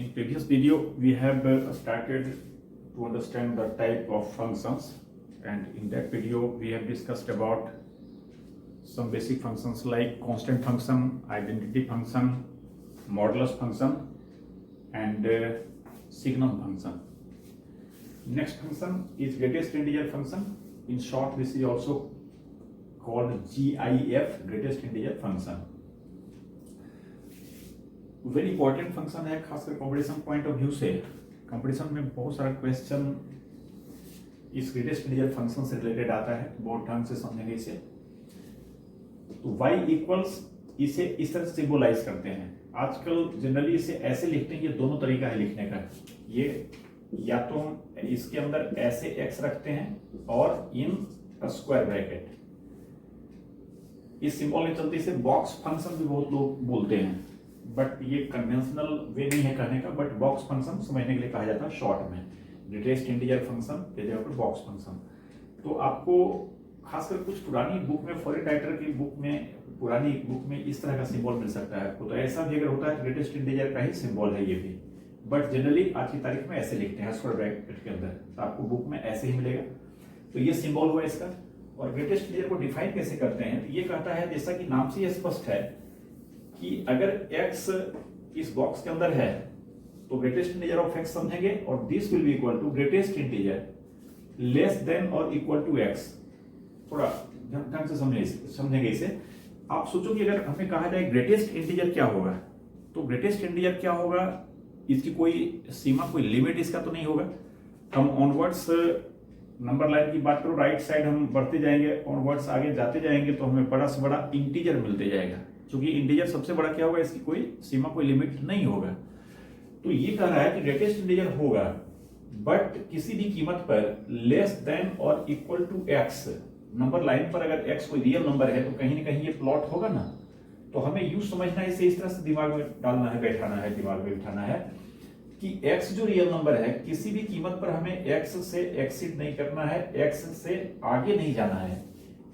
In previous video, we have started to understand the type of functions, and in that video, we have discussed about some basic functions like constant function, identity function, modulus function, and signum function. Next function is greatest integer function. In short, this is also called GIF, greatest integer function. Very important function है, खासकर competition point of view से। Competition में बहुत सारा question इस greatest integer function से related आता है, बहुत ढंग से समझेंगे इसे। तो y इक्वल्स इसे इस तरह से सिंबलाइज करते हैं। आजकल जनरली इसे ऐसे लिखते हैं, ये दोनों तरीका है लिखने का। ये या तो हम इसके अंदर ऐसे x रखते हैं और इन स्क्वायर ब्रैकेट, इस सिंबल में चलते इसे बॉक्स फंक्शन भी बहुत लोग बोलते हैं, बट ये कन्वेंशनल वे नहीं है कहने का। बट बॉक्स फंक्शन समझने के लिए कहा जाता है शॉर्ट में, ग्रेटेस्ट इंटीजर फंक्शन के जगह पर बॉक्स फंक्शन। तो आपको खासकर कुछ पुरानी बुक में, फॉरेन राइटर की बुक में, पुरानी बुक में इस तरह का सिंबल मिल सकता है आपको। तो ऐसा भी अगर होता है ग्रेटेस्ट इंटीजर का ही सिंबल है ये भी, बट जनरली आज की तारीख में ऐसे लिखते हैं स्क्वायर ब्रैकेट के अंदर, तो आपको बुक में ऐसे ही मिलेगा। तो ये सिंबल हुआ इसका। और ग्रेटेस्ट इंटीजर को डिफाइन कैसे करते हैं, तो ये कहता है, जैसा कि नाम से ये स्पष्ट है कि अगर x इस बॉक्स के अंदर है तो ग्रेटेस्ट इंटीजर ऑफ x समझेंगे, और this will be equal to greatest integer less than और इक्वल टू x। थोड़ा ढंग से समझेंगे इसे। आप सोचो कि अगर हमें कहा जाए ग्रेटेस्ट इंटीजर क्या होगा, तो ग्रेटेस्ट इंटीजर क्या होगा, इसकी कोई सीमा, कोई लिमिट इसका तो नहीं होगा। हम ऑनवर्ड्स नंबर लाइन की बात करो, राइट साइड हम बढ़ते जाएंगे, ऑनवर्ड्स आगे जाते जाएंगे तो हमें बड़ा से बड़ा इंटीजर मिलते जाएगा। क्योंकि इंटीजर सबसे बड़ा क्या होगा, इसकी कोई सीमा, कोई लिमिट नहीं होगा। तो ये कह रहा है कि ग्रेटेस्ट इंटीजर होगा बट किसी भी कीमत पर लेस देन और equal to x। Number line पर अगर x कोई रियल नंबर है तो कहीं ना कहीं ये प्लॉट होगा ना। तो हमें यूज समझना है, इसे इस तरह से दिमाग में डालना है, बैठाना है, दिमाग में बिठाना है कि x जो रियल नंबर है किसी भी कीमत पर हमें x से एक्सीड नहीं करना है, x से आगे नहीं जाना है,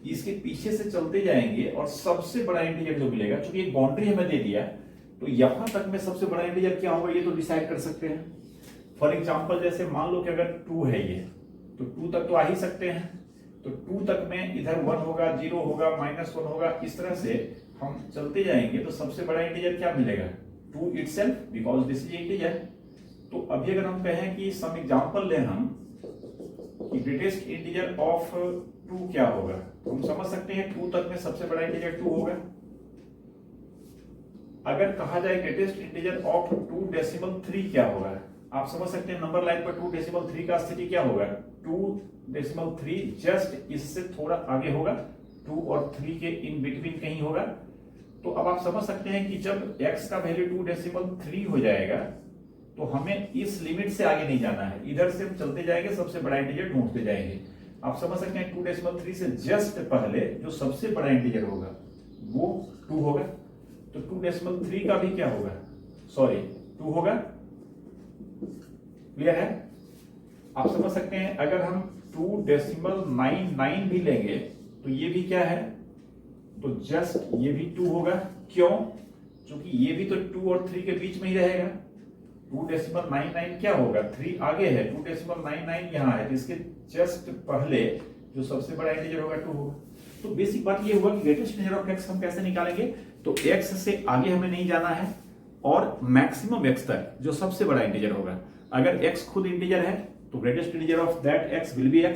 इसके पीछे से चलते जाएंगे और सबसे बड़ा इंटीजर जो मिलेगा, क्योंकि एक बाउंड्री हमें दे दिया, तो यहां तक में सबसे बड़ा इंटीजर क्या होगा ये तो डिसाइड कर सकते हैं। फॉर एग्जांपल जैसे मान लो कि अगर 2 है ये, तो 2 तक तो आ ही सकते हैं। तो 2 तक में इधर 1 होगा, 0 होगा, -1 होगा, इस तरह से हम चलते जाएंगे तो सबसे बड़ा इंटीजर क्या मिलेगा, 2 itself, because this is integer. तो अभी अगर हम कहें कि सम एग्जांपल लें हम कि ग्रेटेस्ट इंटीजर ऑफ 2 क्या होगा, तो हम समझ सकते हैं 2 तक में सबसे बड़ा इंटीजर 2 होगा। अगर कहा जाए ग्रेटेस्ट इंटीजर ऑफ 2.3 क्या होगा, आप समझ सकते हैं नंबर लाइन पर 2.3 का स्थिति क्या होगा, 2.3 जस्ट इससे थोड़ा आगे होगा, 2 और 3 के इन बिटवीन कहीं होगा। तो अब आप समझ सकते हैं कि जब x का वैल्यू 2.3 हो जाएगा तो हमें इस लिमिट से आगे नहीं जाना है, इधर से हम चलते जाएंगे, सबसे बड़ा इंटीजर ढूंढते जाएंगे। आप समझ सकते हैं 2.3 से जस्ट पहले जो सबसे बड़ा इंटीजर होगा वो 2 होगा। तो 2.3 का भी क्या होगा, सॉरी 2 होगा। क्लियर है? आप समझ सकते हैं अगर हम 2.99 भी लेंगे तो ये भी क्या है, तो जस्ट ये भी 2 होगा। क्यों? क्योंकि ये भी तो 2 और 3 के बीच में ही रहेगा। 2.99 क्या होगा, 3 आगे है, 2.99 यहाँ है, इसके जस्ट पहले जो सबसे बड़ा इंटीजर होगा 2 होगा। तो बेसिक बात ये हुआ कि ग्रेटेस्ट इंटीजर ऑफ x हम कैसे निकालेंगे, तो x से आगे हमें नहीं जाना है और मैक्सिमम x तक जो सबसे बड़ा इंटीजर होगा। अगर x खुद इंटीजर है तो greatest integer of that x will be x,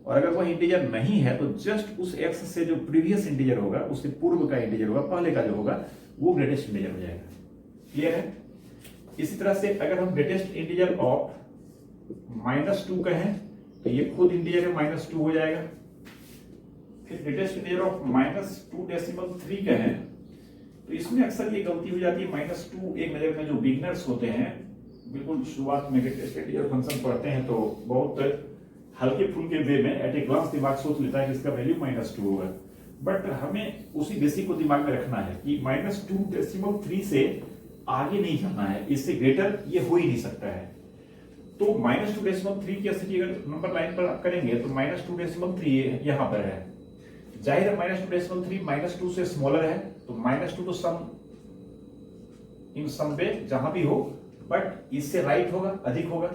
और अगर वह इंटीजर नहीं है तो जस्ट उस x से जो प्रीवियस इंटीजर होगा, उससे पूर्व का इंटीजर होगा, पहले का जो होगा वो ग्रेटेस्ट इंटीजर हो जाएगा। क्लियर है? इसी तरह से अगर हम ग्रेटेस्ट इंटीजर ऑफ -2 कहें तो ये खुद इंटीजर है, -2 हो जाएगा। फिर ग्रेटेस्ट इंटीजर ऑफ -2.3 कहें तो इसमें अक्सर ये गलती हो जाती है, -2 एक नजर में जो बिगनर्स होते हैं, बिल्कुल शुरुआत में ग्रेटेस्ट इंटीजर फंक्शन पढ़ते हैं तो बहुत हल्के फुल्के वे में एट ए ग्लांस दिमाग सोच लेता है कि इसका वैल्यू -2 होगा। बट हमें उसी बेसिक को दिमाग में रखना है कि -2.3 से आगे नहीं जाना है, इससे ग्रेटर ये हो ही नहीं सकता है। तो -2.3 की स्थिति अगर नंबर लाइन पर आप करेंगे तो -2.3 यहां पर है, जाहिर है -2.3 -2 से स्मॉलर है, तो -2 तो सम इन सम पे जहां भी हो बट इससे राइट होगा, अधिक होगा।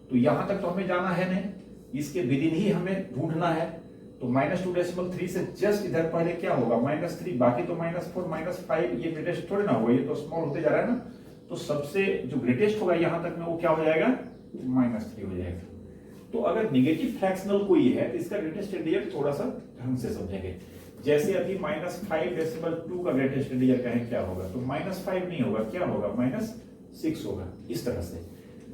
तो यहां तक तो हमें जाना है नहीं, इसके विदिन ही हमें ढूंढना है। तो -2.3 से जस्ट इधर पहले क्या होगा, -3, बाकी तो -4 -5 ये ग्रेटेस्ट थोड़े ना होगा, ये तो स्मॉल होते जा रहा है ना। तो सबसे जो ग्रेटेस्ट होगा यहां तक में वो क्या हो जाएगा, -3 हो जाएगा। तो अगर निगेटिव फ्रैक्शनल कोई है तो इसका ग्रेटेस्ट इंटीजर थोड़ा सा ढंग से समझेंगे। जैसे अभी -5.2 का ग्रेटेस्ट इंटीजर कहें क्या होगा, तो -5 नहीं होगा, क्या होगा, -6 होगा, इस तरह से।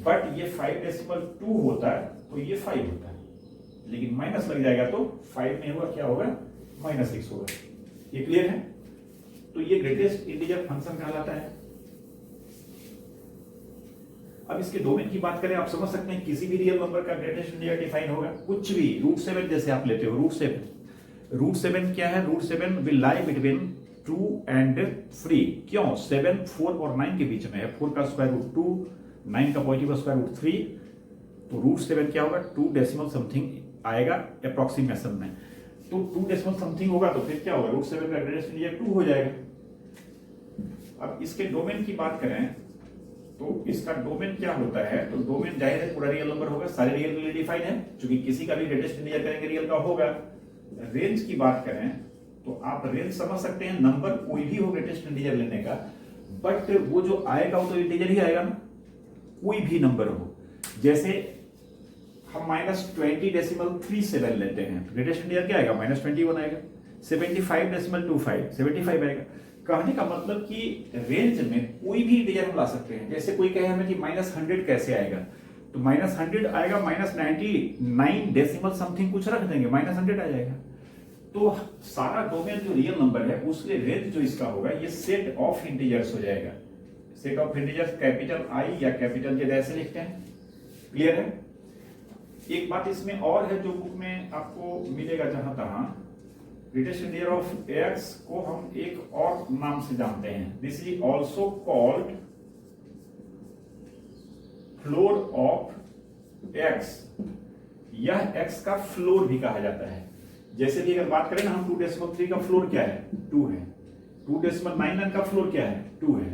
बट ये 5.2 होता है तो ये 5 होता है, लेकिन माइनस लग जाएगा तो 5 नहीं होगा, क्या होगा, -6 होगा। ये क्लियर है। तो ये ग्रेटेस्ट इंटीजर फंक्शन कहलाता है। अब इसके डोमेन की बात करें, आप समझ सकते हैं किसी भी रियल नंबर का ग्रेटेस्ट इंटीजर डिफाइन होगा कुछ भी, √7 जैसे आप लेते हो, √7 क्या है, √7 विल लाई बिटवीन 2 and 3। क्यों, 7, 4 और 9 के बीच में है। 4 का स्क्वायर रूट 2, 9 का पॉजिटिव स्क्वायर रूट 3, तो √7 क्या होगा, 2 डेसिमल समथिंग आएगा अप्रोक्सीमेशन में। तो 2 डेसिमल समथिंग होगा तो फिर क्या होगा, √7 का ग्रेटेस्ट इंटीजर 2 हो जाएगा। अब इसके डोमेन की बात करें तो इसका डोमेन क्या होता है, तो डोमेन जाहिर है पूरा रियल नंबर होगा, सारे रियल के लिए डिफाइन है, क्योंकि किसी का भी ग्रेटेस्ट इंटीजर करेंगे रियल का होगा। रेंज की बात करें तो आप रेंज समझ सकते हैं, नंबर कोई भी हो ग्रेटेस्ट इंटीजर लेने का, बट वो जो आएगा वो तो इंटीजर ही आएगा ना, कोई भी नंबर हो। जैसे हम -20.37 लेते हैं, ग्रेटेस्ट इंटीजर क्या आएगा, -21 आएगा। 75.25 75 आएगा। कहने का मतलब कि रेंज में कोई भी इंटीजर हम ला सकते हैं। जैसे कोई कहे हमें कि -100 कैसे आएगा, तो -100 आएगा, -99 डेसिमल समथिंग कुछ रख देंगे, -100 आ जाएगा। तो सारा डोमेन जो रियल नंबर है उसके रेंज जो इसका होगा ये सेट ऑफ इंटीजर्स हो जाएगा। Set of integers capital I या कैपिटल Z ऐसे लिखते हैं। क्लियर है। एक बात इसमें और है जो बुक में आपको मिलेगा जहां तहां, ग्रेटेस्ट इंटीजर ऑफ x को हम एक और नाम से जानते हैं, this is also called floor of x। यह x का फ्लोर भी कहा जाता है। जैसे कि अगर बात करें ना हम 2.3 का फ्लोर क्या है, 2 है। 2.99 का फ्लोर क्या है, 2 है।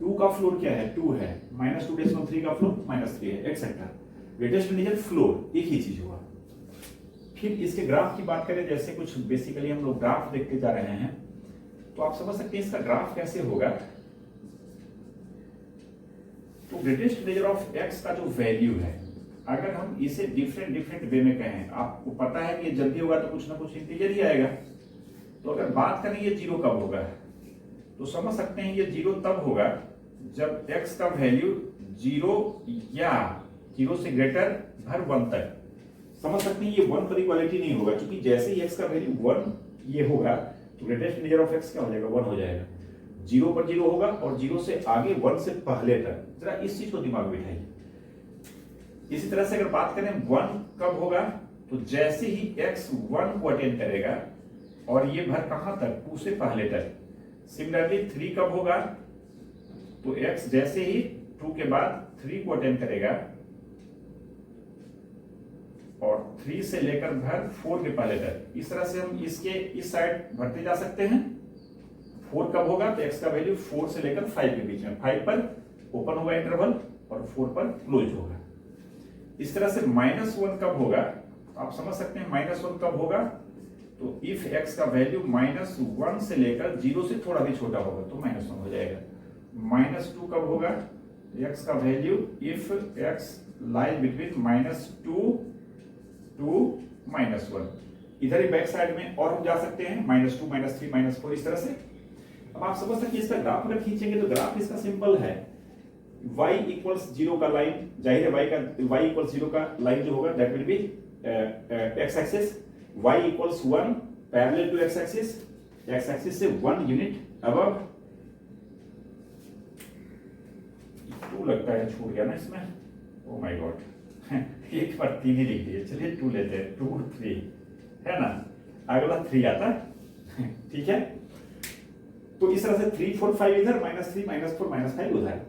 2 का फ्लोर क्या है, 2 है। -2.3 का फ्लोर -3 है, एक्सेट्रा। ग्रेटेस्ट इंटीजर फ्लोर एक ही चीज हुआ। फिर इसके ग्राफ की बात करें, जैसे कुछ बेसिकली हम लोग ग्राफ देखते जा रहे हैं, तो आप समझ सकते हैं इसका ग्राफ कैसे होगा। तो ग्रेटेस्ट इंटीजर ऑफ x का जो वैल्यू है, अगर हम इसे डिफरेंट वे में कहें, आपको पता है कि जब भी होगा तो कुछ ना कुछ इंटीजर ही आएगा। तो अगर बात करें ये 0 कब होगा, तो समझ सकते हैं ये 0 तब होगा जब x का वैल्यू 0 या 0 से ग्रेटर भर 1 तक। समझ सकते हैं ये 1 पर इक्वालिटी नहीं होगा, क्योंकि जैसे ही x का वैल्यू 1 ये होगा तो ग्रेटेस्ट इंटीजर ऑफ x क्या हो जाएगा, 1 हो जाएगा। 0 पर 0 होगा और 0 से आगे 1 से पहले तक। जरा इस चीज को दिमाग में बिठाइए। इसी तरह से अगर बात करें 1 कब होगा, तो जैसे ही x 1 को अटेंड करेगा और ये भर कहां तक, 2 से पहले तक। सिमिलरली 3 कब होगा, तो x जैसे ही 2 के बाद 3 को अटेंड करेगा और 3 से लेकर भर 4 के पहले तक। इस तरह से हम इसके इस साइड भरते जा सकते हैं। 4 कब होगा, तो x का वैल्यू 4 से लेकर 5 के बीच में, 5 पर ओपन होगा इंटरवल और 4 पर क्लोज होगा। इस तरह से -1 कब होगा, आप समझ सकते हैं -1 कब होगा, तो इफ x का वैल्यू -1 से लेकर 0 से थोड़ा भी छोटा होगा तो -1 हो जाएगा। -2 कब होगा, x का value if x lies between -2 to -1। इधर ही बैक साइड में और हम जा सकते हैं -2 -3 -4 इस तरह से। अब आप समझ सकते हैं इसका ग्राफ अगर खींचेंगे तो ग्राफ इसका सिंपल है, y = 0 का लाइन, जाहिर है y = 0 का लाइन जो होगा that will be x axis, y = 1 parallel to x axis से 1 यूनिट अबव। 2 लगता है छूट गया ना इसमें, ओ माय गॉड, एक बार 3 ही लिख दिए। चलिए 2 लेते हैं, 2 3 है ना, अगला 3 आता है ठीक है। तो इस तरह से 3 4 5 इधर, -3 -4 -5 उधर।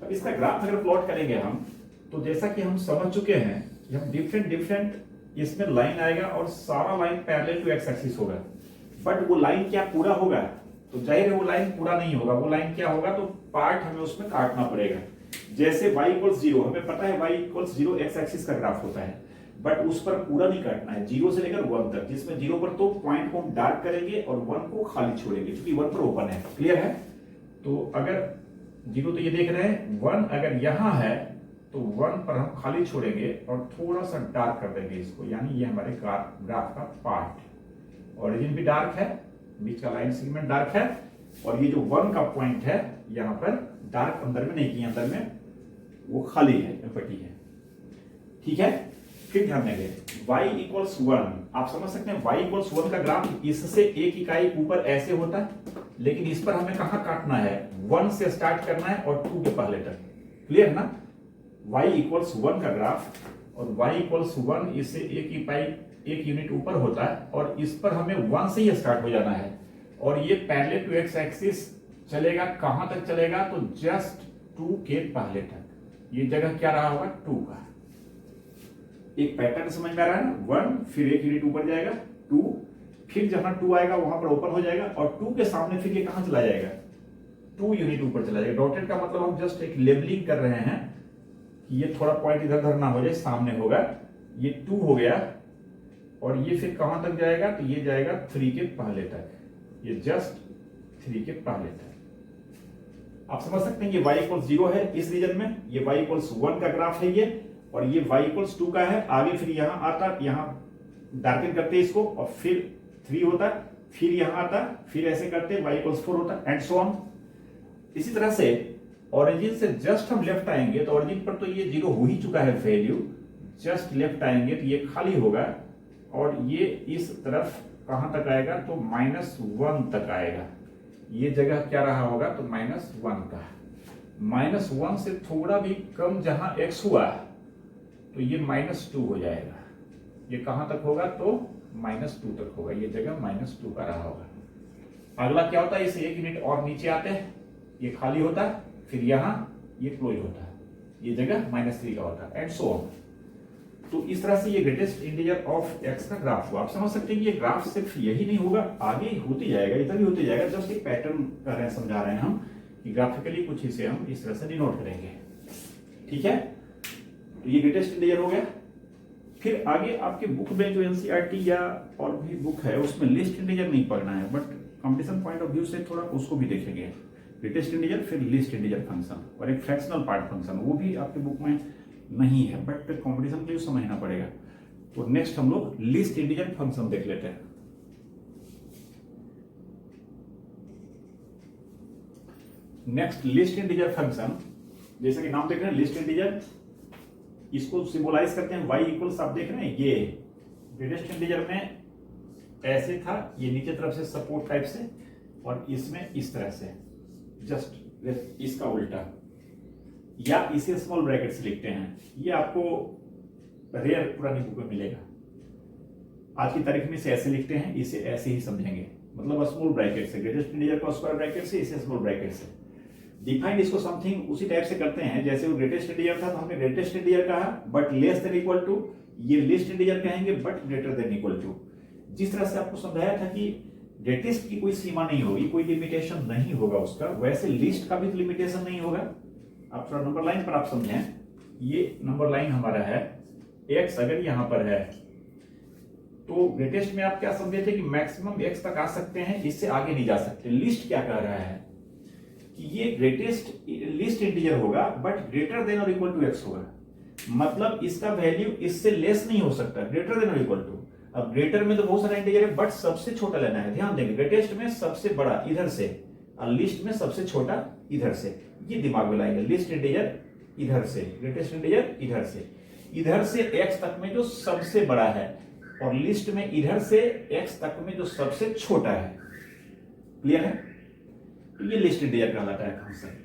अब इसका ग्राफ अगर प्लॉट करेंगे हम, तो जैसा कि हम समझ चुके हैं कि हम डिफरेंट इसमें लाइन आएगा और सारा line parallel to x axis होगा। बट वो लाइन क्या पूरा होगा, तो जाहिर है वो लाइन पूरा नहीं होगा। वो लाइन क्या होगा, तो पार्ट हमें उसमें काटना पड़ेगा। जैसे y इक्वल्स 0, हमें पता है y इक्वल्स 0 एक्स एक्सिस का ग्राफ होता है, बट उस पर पूरा नहीं काटना है, 0 से लेकर 1 तक, जिसमें 0 पर तो पॉइंट को हम डार्क करेंगे और 1 को खाली छोड़ेंगे, क्योंकि 1 पर ओपन है। क्लियर है? तो अगर 0 तो ये देख रहे हैं, 1 अगर यहां है तो 1 पर हम खाली छोड़ेंगे और थोड़ा सा डार्क कर देंगे इसको, यानी ये हमारे ग्राफ का पार्ट। ओरिजिन भी डार्क है, बीच का लाइन सेगमेंट डार्क है, और ये जो 1 का पॉइंट है यहां पर डार्क अंदर में नहीं किया, अंदर में वो खाली है, एम्प्टी है। ठीक है? फिर ध्यान देंगे y इक्वल्स 1, आप समझ सकते हैं y इक्वल्स 1 का ग्राफ इससे एक इकाई ऊपर ऐसे होता है, लेकिन इस पर हमें कहां काटना है, 1 से स्टार्ट करना है और 2 के पहले तक। क्लियर है ना? y इक्वल्स 1 का ग्राफ और y इक्वल्स 1 इससे एक यूनिट ऊपर होता है, और इस पर हमें 1 से ही स्टार्ट हो जाना है, और ये पैरेलल टू एक्स एक्सिस चलेगा, कहां तक चलेगा, तो जस्ट 2 के पहले तक। ये जगह क्या रहा होगा, 2 का। एक पैटर्न समझ में आ रहा है ना, 1 फिर एक यूनिट ऊपर जाएगा, 2 फिर जहां 2 आएगा वहां पर ओपन हो जाएगा, और 2 के सामने फिर ये कहां चला जाएगा, 2 यूनिट ऊपर चला जाएगा। डॉटेड का मतलब हम जस्ट एक लेबलिंग कर रहे हैं कि ये थोड़ा पॉइंट इधर उधर ना हो जाए, सामने होगा, ये 2 हो गया, और ये फिर कहां तक जाएगा, तो ये जाएगा 3 के पहले तक, ये जस्ट 3 के पहले तक। आप समझ सकते हैं ये y इक्वल्स 0 है इस रीजन में, ये y इक्वल्स 1 का ग्राफ है ये, और ये y इक्वल्स 2 का है। आगे फिर यहां आता, यहां डार्कन करते इसको, और फिर 3 होता, फिर यहां आता, फिर ऐसे करते y इक्वल्स 4 होता, एंड सो ऑन। इसी तरह से ओरिजिन से जस्ट हम लेफ्ट आएंगे तो ओरिजिन पर तो ये 0 हो ही चुका है वैल्यू, जस्ट लेफ्ट आएंगे तो ये खाली होगा, और ये इस तरफ कहां तक आएगा, तो -1 तक आएगा। ये जगह क्या रहा होगा, तो -1 का। -1 से थोड़ा भी कम जहां x हुआ तो ये -2 हो जाएगा। ये कहां तक होगा, तो -2 तक होगा, ये जगह -2 का रहा होगा। अगला क्या होता है, इसे एक यूनिट और नीचे आते हैं, ये खाली होता है, फिर यहां ये क्लोज होता है, ये जगह -3 का होता है, एंड सो ऑन। तो इस तरह से ये ग्रेटेस्ट इंटीजर ऑफ x का ग्राफ हुआ। आप समझ सकते हैं कि ये ग्राफ सिर्फ यही नहीं होगा, आगे होती जाएगा, इधर भी होते जाएगा। जस्ट एक पैटर्न कर रहे हैं, समझा रहे हैं हम कि ग्राफिकली कुछ इसे हम इस तरह से डिनोट करेंगे। ठीक है? तो ये ग्रेटेस्ट इंटीजर हो गया। फिर आगे आपके बुक में जो एनसीईआरटी या और भी बुक है उसमें लिस्ट इंटीजर नहीं पढ़ना है, but competition point of view से थोड़ा उसको भी देखेंगे। ग्रेटेस्ट इंटीजर, फिर लिस्ट इंटीजर फंक्शन, और एक फ्रैक्शनल पार्ट फंक्शन, वो भी आपके बुक में नहीं है, बट कंपटीशन के लिए समझना पड़ेगा। तो नेक्स्ट हम लोग लिस्ट इंटीजर फंक्शन देख लेते हैं। नेक्स्ट लिस्ट इंटीजर फंक्शन, जैसे कि नाम देख रहे हैं लिस्ट इंटीजर, इसको सिंबलाइज करते हैं y इक्वल्स, आप देख रहे हैं ये ग्रेटेस्ट इंटीजर में ऐसे था, ये नीचे तरफ से सपोर्ट टाइप से, और इसमें इस तरह से, जस्ट इसका उल्टा, या इसे स्मॉल ब्रैकेट से लिखते हैं। ये आपको रेयर पुरानी बुक में मिलेगा। आज की तारीख में इसे ऐसे लिखते हैं, इसे ऐसे ही समझेंगे, मतलब स्मॉल ब्रैकेट से, ग्रेटेस्ट इंटीजर को स्क्वायर ब्रैकेट से, इसे स्मॉल ब्रैकेट से डिफाइंड, इसको समथिंग उसी टाइप से करते हैं जैसे वो ग्रेटेस्ट इंटीजर था, तो हमने ग्रेटेस्ट इंटीजर कहा but less than equal to, ये लिस्ट इंटीजर कहेंगे but greater than equal to. जिस तरह से आपको समझाया था कि ग्रेटेस्ट की कोई सीमा नहीं होगी, कोई लिमिटेशन नहीं होगा उसका, वैसे लिस्ट का भी लिमिटेशन नहीं होगा। आप थोड़ा नंबर लाइन पर आप समझें, ये नंबर लाइन हमारा है, x अगर यहां पर है तो ग्रेटेस्ट में आप क्या समझे थे कि मैक्सिमम x तक आ सकते हैं, इससे आगे नहीं जा सकते। लिस्ट क्या कह रहा है कि ये ग्रेटेस्ट लिस्ट इंटीजर होगा बट ग्रेटर देन और इक्वल टू x होगा, मतलब इसका वैल्यू इससे लेस नहीं हो सकता, ग्रेटर देन और इक्वल टू। अब ग्रेटर में तो बहुत सारा इंटीजर है, बट सबसे छोटा लेना है। ध्यान देंगे, ग्रेटेस्ट में सबसे बड़ा इधर से और लिस्ट में सबसे छोटा इधर से, ये दिमाग में लाएंगे। लिस्ट इंटीजर इधर से, ग्रेटेस्ट इंटीजर इधर से x तक में जो सबसे बड़ा है, और लिस्ट में इधर से x तक में जो सबसे छोटा है। क्लियर है? तो ये लिस्ट इंटीजर कहलाता है फंक्शन।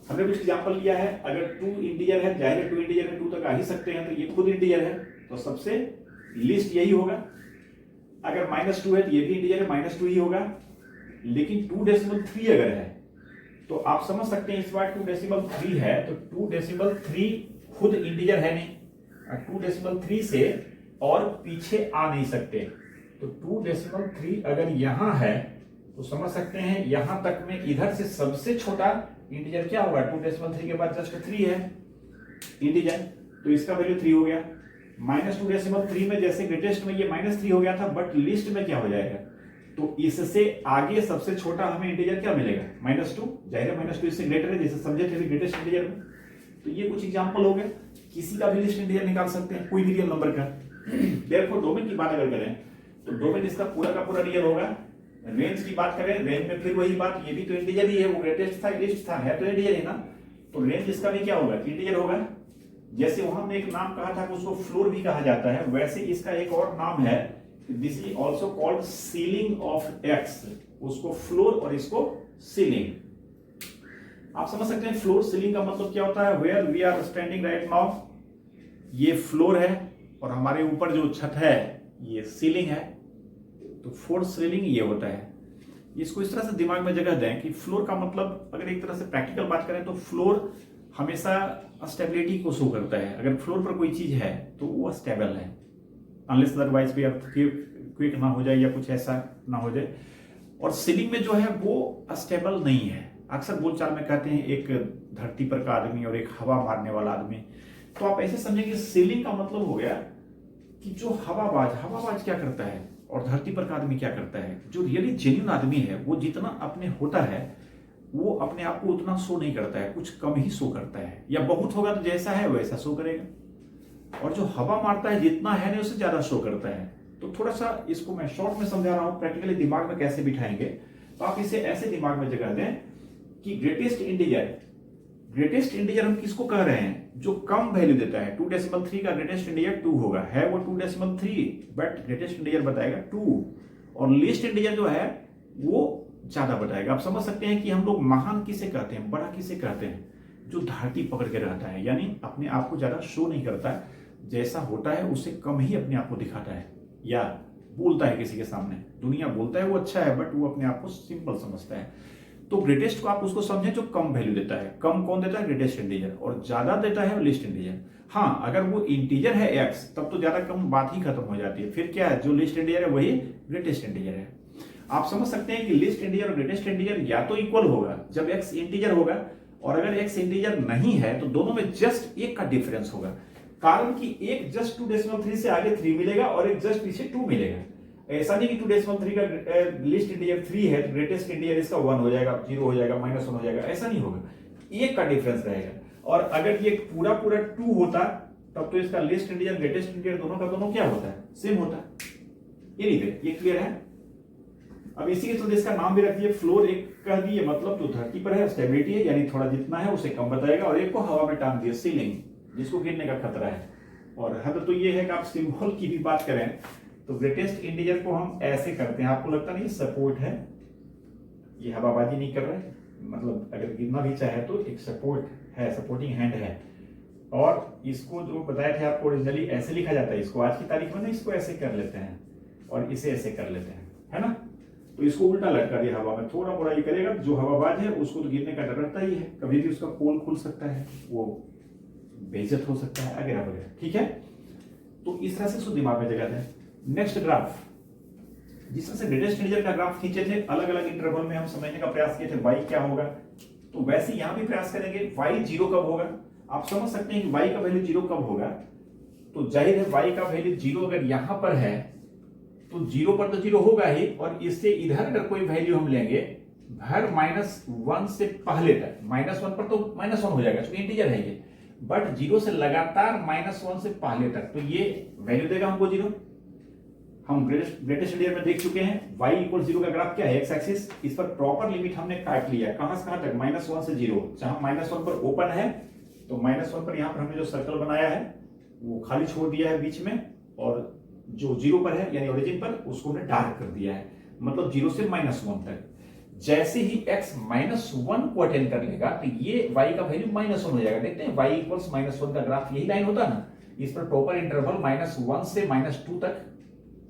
हमने कुछ एग्जांपल लिया है, अगर 2 इंटीजर है, जाहिर है 2 इंटीजर में 2 तक आ ही सकते हैं, तो ये खुद इंटीजर है, तो सबसे लिस्ट यही होगा। अगर -2 है तो ये भी इंटीजर है, -2 ही होगा। लेकिन 2.3 अगर है तो आप समझ सकते हैं इस बार 2.3 है तो 2.3 खुद इंटीजर है नहीं, 2.3 से और पीछे आ नहीं सकते। तो 2.3 अगर यहां है तो समझ सकते हैं यहां तक में इधर से सबसे छोटा इंटीजर क्या होगा, 2.3 के बाद जस्ट 3 है इंटीजर, तो इसका वैल्यू 3 हो गया। -2.3 में जैसे ग्रेटेस्ट में ये -3 हो गया था, बट लिस्ट में क्या हो जाएगा, तो इससे आगे सबसे छोटा हमें इंटीजर क्या मिलेगा, -2। जाहिर है -2 इससे ग्रेटर है, जैसे समझे थे ग्रेटेस्ट इंटीजर में। तो ये कुछ एग्जांपल हो गए, किसी का भी लिस्ट इंटीजर निकाल सकते हैं, कोई भी रियल नंबर का। देखो डोमेन की बात अगर करें तो डोमेन इसका पूरा का पूरा रियल होगा। रेंज की बात करें, रेंज में फिर वही बात, ये भी तो इंटीजर ही है, वो ग्रेटेस्ट था लिस्ट था, है तो इंटीजर ही ना, तो रेंज इसका भी क्या होगा, इंटीजर होगा। जैसे वहां हमने एक नाम कहा था उसको फ्लोर भी कहा जाता है, वैसे इसका एक और नाम है, this is also called ceiling of x, उसको फ्लोर और इसको सीलिंग। आप समझ सकते हैं फ्लोर सीलिंग का मतलब क्या होता है, where we are standing right now, ये फ्लोर है और हमारे ऊपर जो छत है ये सीलिंग है, तो फ्लोर सीलिंग ये होता है। इसको इस तरह से दिमाग में जगह दें कि फ्लोर का मतलब, अगर एक तरह से प्रैक्टिकल बात करें तो फ्लोर हमेशा स्टेबिलिटी को शो करता है। अगर फ्लोर पर कोई चीज है तो वो स्टेबल है, अनलेस अदरवाइज भी क्विक ना हो जाए या कुछ ऐसा ना हो जाए। और सीलिंग में जो है वो स्टेबल नहीं है। अक्सर बोलचाल में कहते हैं एक धरती पर का आदमी और एक हवा मारने वाला आदमी, तो आप ऐसे समझेंगे सीलिंग का मतलब हो गया कि जो हवाबाज क्या करता है और धरती पर का आदमी क्या करता है। जो रियली जेन्युइन आदमी है वो जितना अपने होता है वो अपने आप को उतना शो नहीं करता है, कुछ कम ही शो करता है, या बहुत होगा तो जैसा है वैसा शो करेगा। और जो हवा मारता है जितना है नहीं उससे ज्यादा शो करता है। तो थोड़ा सा इसको मैं शॉर्ट में समझा रहा हूं, प्रैक्टिकली दिमाग में कैसे बिठाएंगे, तो आप इसे ऐसे दिमाग में जगह दें कि ग्रेटेस्ट इंटीजर हम किसको कह रहे हैं, जो कम वैल्यू देता है। 2.3 का ग्रेटेस्ट इंटीजर 2 होगा, है वो 2.3, बट ग्रेटेस्ट इंटीजर बताएगा 2, और लीस्ट इंटीजर जो है वो ज्यादा बताएगा। आप समझ सकते हैं कि हम लोग महान किसे कहते हैं, बड़ा किसे कहते हैं, जो धरती पकड़ के रहता है, यानी अपने आप को ज्यादा शो नहीं करता है, जैसा होता है उससे कम ही अपने आप को दिखाता है या बोलता है किसी के सामने। दुनिया बोलता है वो अच्छा है, बट वो अपने आप को सिंपल समझता है। तो ग्रेटेस्ट को आप उसको समझें जो कम वैल्यू देता है। कम कौन देता है, ग्रेटेस्ट इंटीजर, और ज्यादा देता है लिस्ट इंटीजर। हाँ, अगर वो इंटीजर है एक्स तब तो ज्यादा कम बात ही खत्म हो जाती है, फिर क्या है, जो लिस्ट इंटीजर है वही ग्रेटेस्ट इंटीजर है। आप समझ सकते हैं कि लिस्ट इंटीजर और ग्रेटेस्ट इंटीजर या तो इक्वल होगा जब एक्स इंटीजर होगा, और अगर एक्स इंटीजर नहीं है तो दोनों में जस्ट 1 का डिफरेंस होगा। कारण कि एक जस्ट 2.3 से आगे 3 मिलेगा और एक जस्ट पीछे 2 मिलेगा। ऐसा नहीं कि 2.3 का लिस्ट इंटीजर 3 है तो ग्रेटेस्ट इंटीजर इसका 1 हो जाएगा, 0 हो जाएगा, -1 हो जाएगा, ऐसा नहीं होगा, 1 का डिफरेंस रहेगा। और अगर ये पूरा 2 होता तब तो इसका लिस्ट इंटीजर ग्रेटेस्ट इंटीजर दोनों का दोनों क्या होता है, सेम होता है। ये क्लियर है। अब इसी के चलते इसका नाम भी रख दिए फ्लोर, एक कह दिए मतलब जो धरती पर है स्टेबिलिटी है, यानी थोड़ा जितना है उसे कम बताएगा, और एक को हवा में टांग दिया सीलिंग, जिसको गिरने का खतरा है। और हद तो ये है कि आप सिंबल की भी बात करें तो ग्रेटेस्ट इंटीजर को हम ऐसे करते हैं, आपको लगता नहीं सपोर्ट है, ये हवाबाजी नहीं कर रहा है, मतलब अगर गिरना भी चाहे तो एक सपोर्ट है, सपोर्टिंग हैंड है। और इसको जो बताया था आपको ओरिजिनली ऐसे लिखा जाता है, इसको आज की तारीख में ना इसको ऐसे कर लेते हैं और इसे ऐसे कर लेते हैं, है ना। तो इसको उल्टा लटका दिया हवा में, थोड़ा मोड़ा ये करेगा, जो हवाबाज है उसको तो गिरने का डर रहता ही है, कभी भी उसका पोल खुल सकता है, वो बेइज्जत हो सकता है वगैरह वगैरह, ठीक है। तो इस तरह से इसको दिमाग में जगह दें। नेक्स्ट ग्राफ, जिस तरह से ग्रेटेस्ट इंटीजर का ग्राफ खींचे थे, अलग अलग इंटरवल में हम समझने का प्रयास किए थे y क्या होगा, तो वैसे यहां भी प्रयास करेंगे y 0 कब होगा। आप समझ सकते हैं कि y का वैल्यू 0 कब होगा, तो जाहिर है y का वैल्यू 0 अगर यहां पर है तो 0 पर तो 0 होगा ही, और इससे इधर अगर कोई वैल्यू हम लेंगे हर -1 से पहले तक, -1 पर तो -1 हो जाएगा क्योंकि इंटीजर है ये, बट 0 से लगातार -1 से पहले तक, तो ये वैल्यू देगा हमको 0। हम ग्रेटेस्ट इंटीजर में देख चुके हैं y = 0 का ग्राफ क्या है, एक्स एक्सिस, इस पर प्रॉपर लिमिट हमने काट लिया, कहां से कहां तक, -1 से 0, जहां -1 पर ओपन है तो -1 पर यहां पर हमने जो सर्कल बनाया है वो खाली छोड़ दिया है बीच में, और जो 0 पर है यानी ओरिजिन पर उसको हमने डार्क कर दिया है, मतलब 0 से -1 तक। जैसे ही x -1 को अटेंड कर लेगा तो ये y का वैल्यू -1 हो जाएगा। देखते हैं y = -1 का ग्राफ यही लाइन होता ना, इस पर प्रॉपर इंटरवल -1 से -2 तक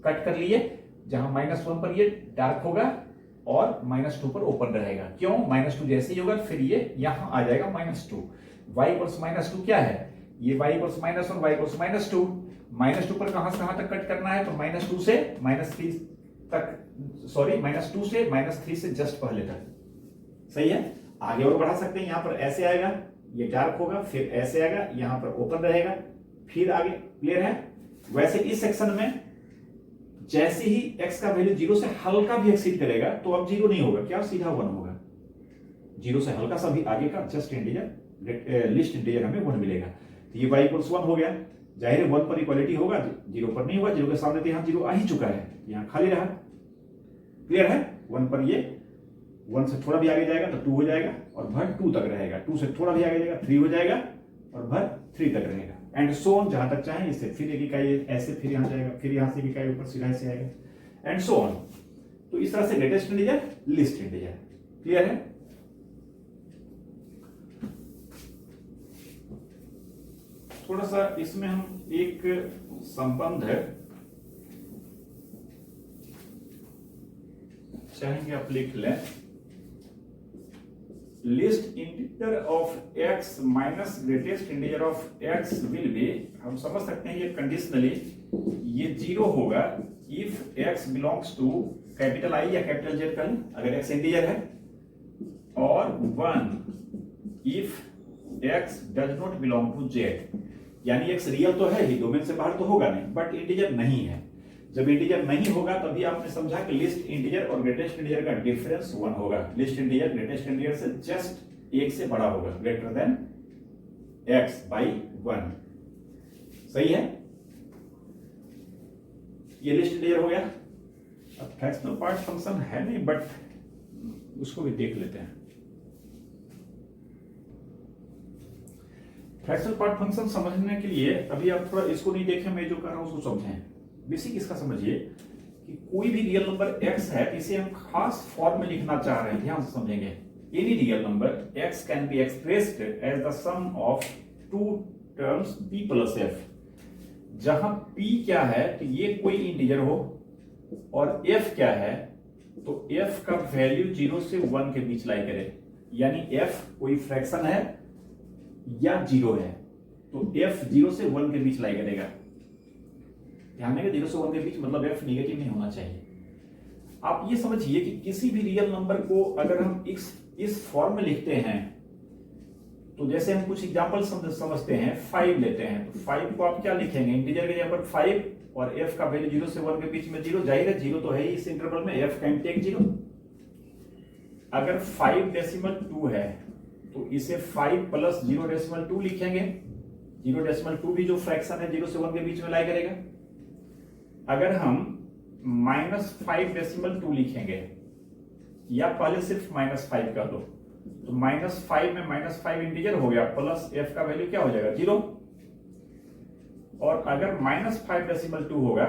कट कर लिए, जहां -1 पर ये डार्क होगा और -2 पर ओपन रहेगा। क्यों, -2 जैसे ही होगा फिर ये यहां आ जाएगा -2। y = -2 क्या है, ये y = -1, y = -2, -2 पर कहां से कहां तक कट करना है, तो -2 से -3 तक, सॉरी -2 से -3 से जस्ट पहले तक, सही है। आगे और बढ़ा सकते हैं, यहाँ पर ऐसे आएगा, ये डार्क होगा, फिर ऐसे आएगा, यहाँ पर ओपन रहेगा, फिर आगे। क्लियर है? वैसे इस सेक्शन में जैसे ही x का वैल्यू 0 से हल्का भी एक्सीड करेगा तो अब 0 नहीं होगा, क्या सीधा 1 होगा। 0 से हल्का सा भी आगे का जस्ट इंटीजर, लिस्ट इंटीजर हमें 1 मिलेगा। तो ये y इक्वल्स 1 हो गया। जाहिर है 1 पर इक्वालिटी होगा, 0 पर नहीं होगा। 0 के सामने तो यहाँ 0 आ ही चुका है, यहाँ खाली रहा। क्लियर है? 1 पर ये 1 से थोड़ा भी आगे जाएगा तो 2 हो जाएगा और भर 2 तक रहेगा। 2 से थोड़ा भी आगे जाएगा 3 हो जाएगा और भर 3 तक रहेगा। एंड सो ऑन, जहां तक चाहे इससे फिर एक इकाई ऐसे, फिर यहां जाएगा, फिर यहां से एक इकाई ऊपर सीधा ऐसे आएगा, एंड सो ऑन। तो इस तरह से greatest integer, list integer. Clear है? थोड़ा सा इसमें हम एक संबंध चाहेंगे, आप लिख लें। Least integer of x minus greatest integer of x will be, हम समझ सकते हैं ये कंडीशनली ये 0 होगा if x belongs to capital I या कैपिटल Z का, अगर x इंटीजर है, और 1 if x does not belong to Z, यानी x रियल तो है ही, डोमेन से बाहर तो होगा नहीं, बट इंटीजर नहीं है। जब इंटीजर नहीं होगा तभी आपने समझा कि लिस्ट इंटीजर और ग्रेटेस्ट इंटीजर का डिफरेंस 1 होगा। लिस्ट इंटीजर ग्रेटेस्ट इंटीजर से जस्ट 1 से बड़ा होगा, ग्रेटर देन x बाई 1। सही है? ये लिस्ट इंटीजर हो गया। अब फ्रैक्शनल पार्ट फंक्शन है नहीं, बट उसको भी देख लेते हैं। फ्रैक्शनल पार्ट फंक्शन समझने के लिए अभी आप थोड़ा इसको नहीं देखें, मैं जो कर रहा हूं उसको समझें। बेसिक इसका समझिए कि कोई भी रियल नंबर x है, इसे हम खास फॉर्म में लिखना चाह रहे हैं, ध्यान से समझेंगे। Any real number x can be expressed as the sum of two terms p plus f, जहां p क्या है तो ये कोई इंटीजर हो, और f क्या है तो f का वैल्यू 0 से 1 के बीच लाई करे, यानी f कोई फ्रैक्शन है या 0 है, तो f 0 से 1 के बीच लाई करेगा। ध्यान देंगे 0 से 1 के बीच मतलब f नेगेटिव नहीं होना चाहिए। आप ये समझिए कि किसी भी रियल नंबर को अगर हम इस फॉर्म में लिखते हैं, तो जैसे हम कुछ एग्जांपल समझते हैं, 5 लेते हैं, तो 5 को आप क्या लिखेंगे, इंटीजर के जगह पर 5 और f का वैल्यू 0 से 1 के बीच में 0, जाहिर है 0 तो है ही इस इंटरवल में, f कैन टेक 0। अगर 5 डेसिमल 2 है तो इसे 5 प्लस 0.2 लिखेंगे। 0.2 भी जो फ्रैक्शन है 0 से 1 के बीच में लाई करेगा। अगर हम -5.2 लिखेंगे, या पहले सिर्फ -5 कर दो, तो -5 में -5 इंटीजर हो गया, प्लस f का वैल्यू क्या हो जाएगा 0। और अगर -5.2 होगा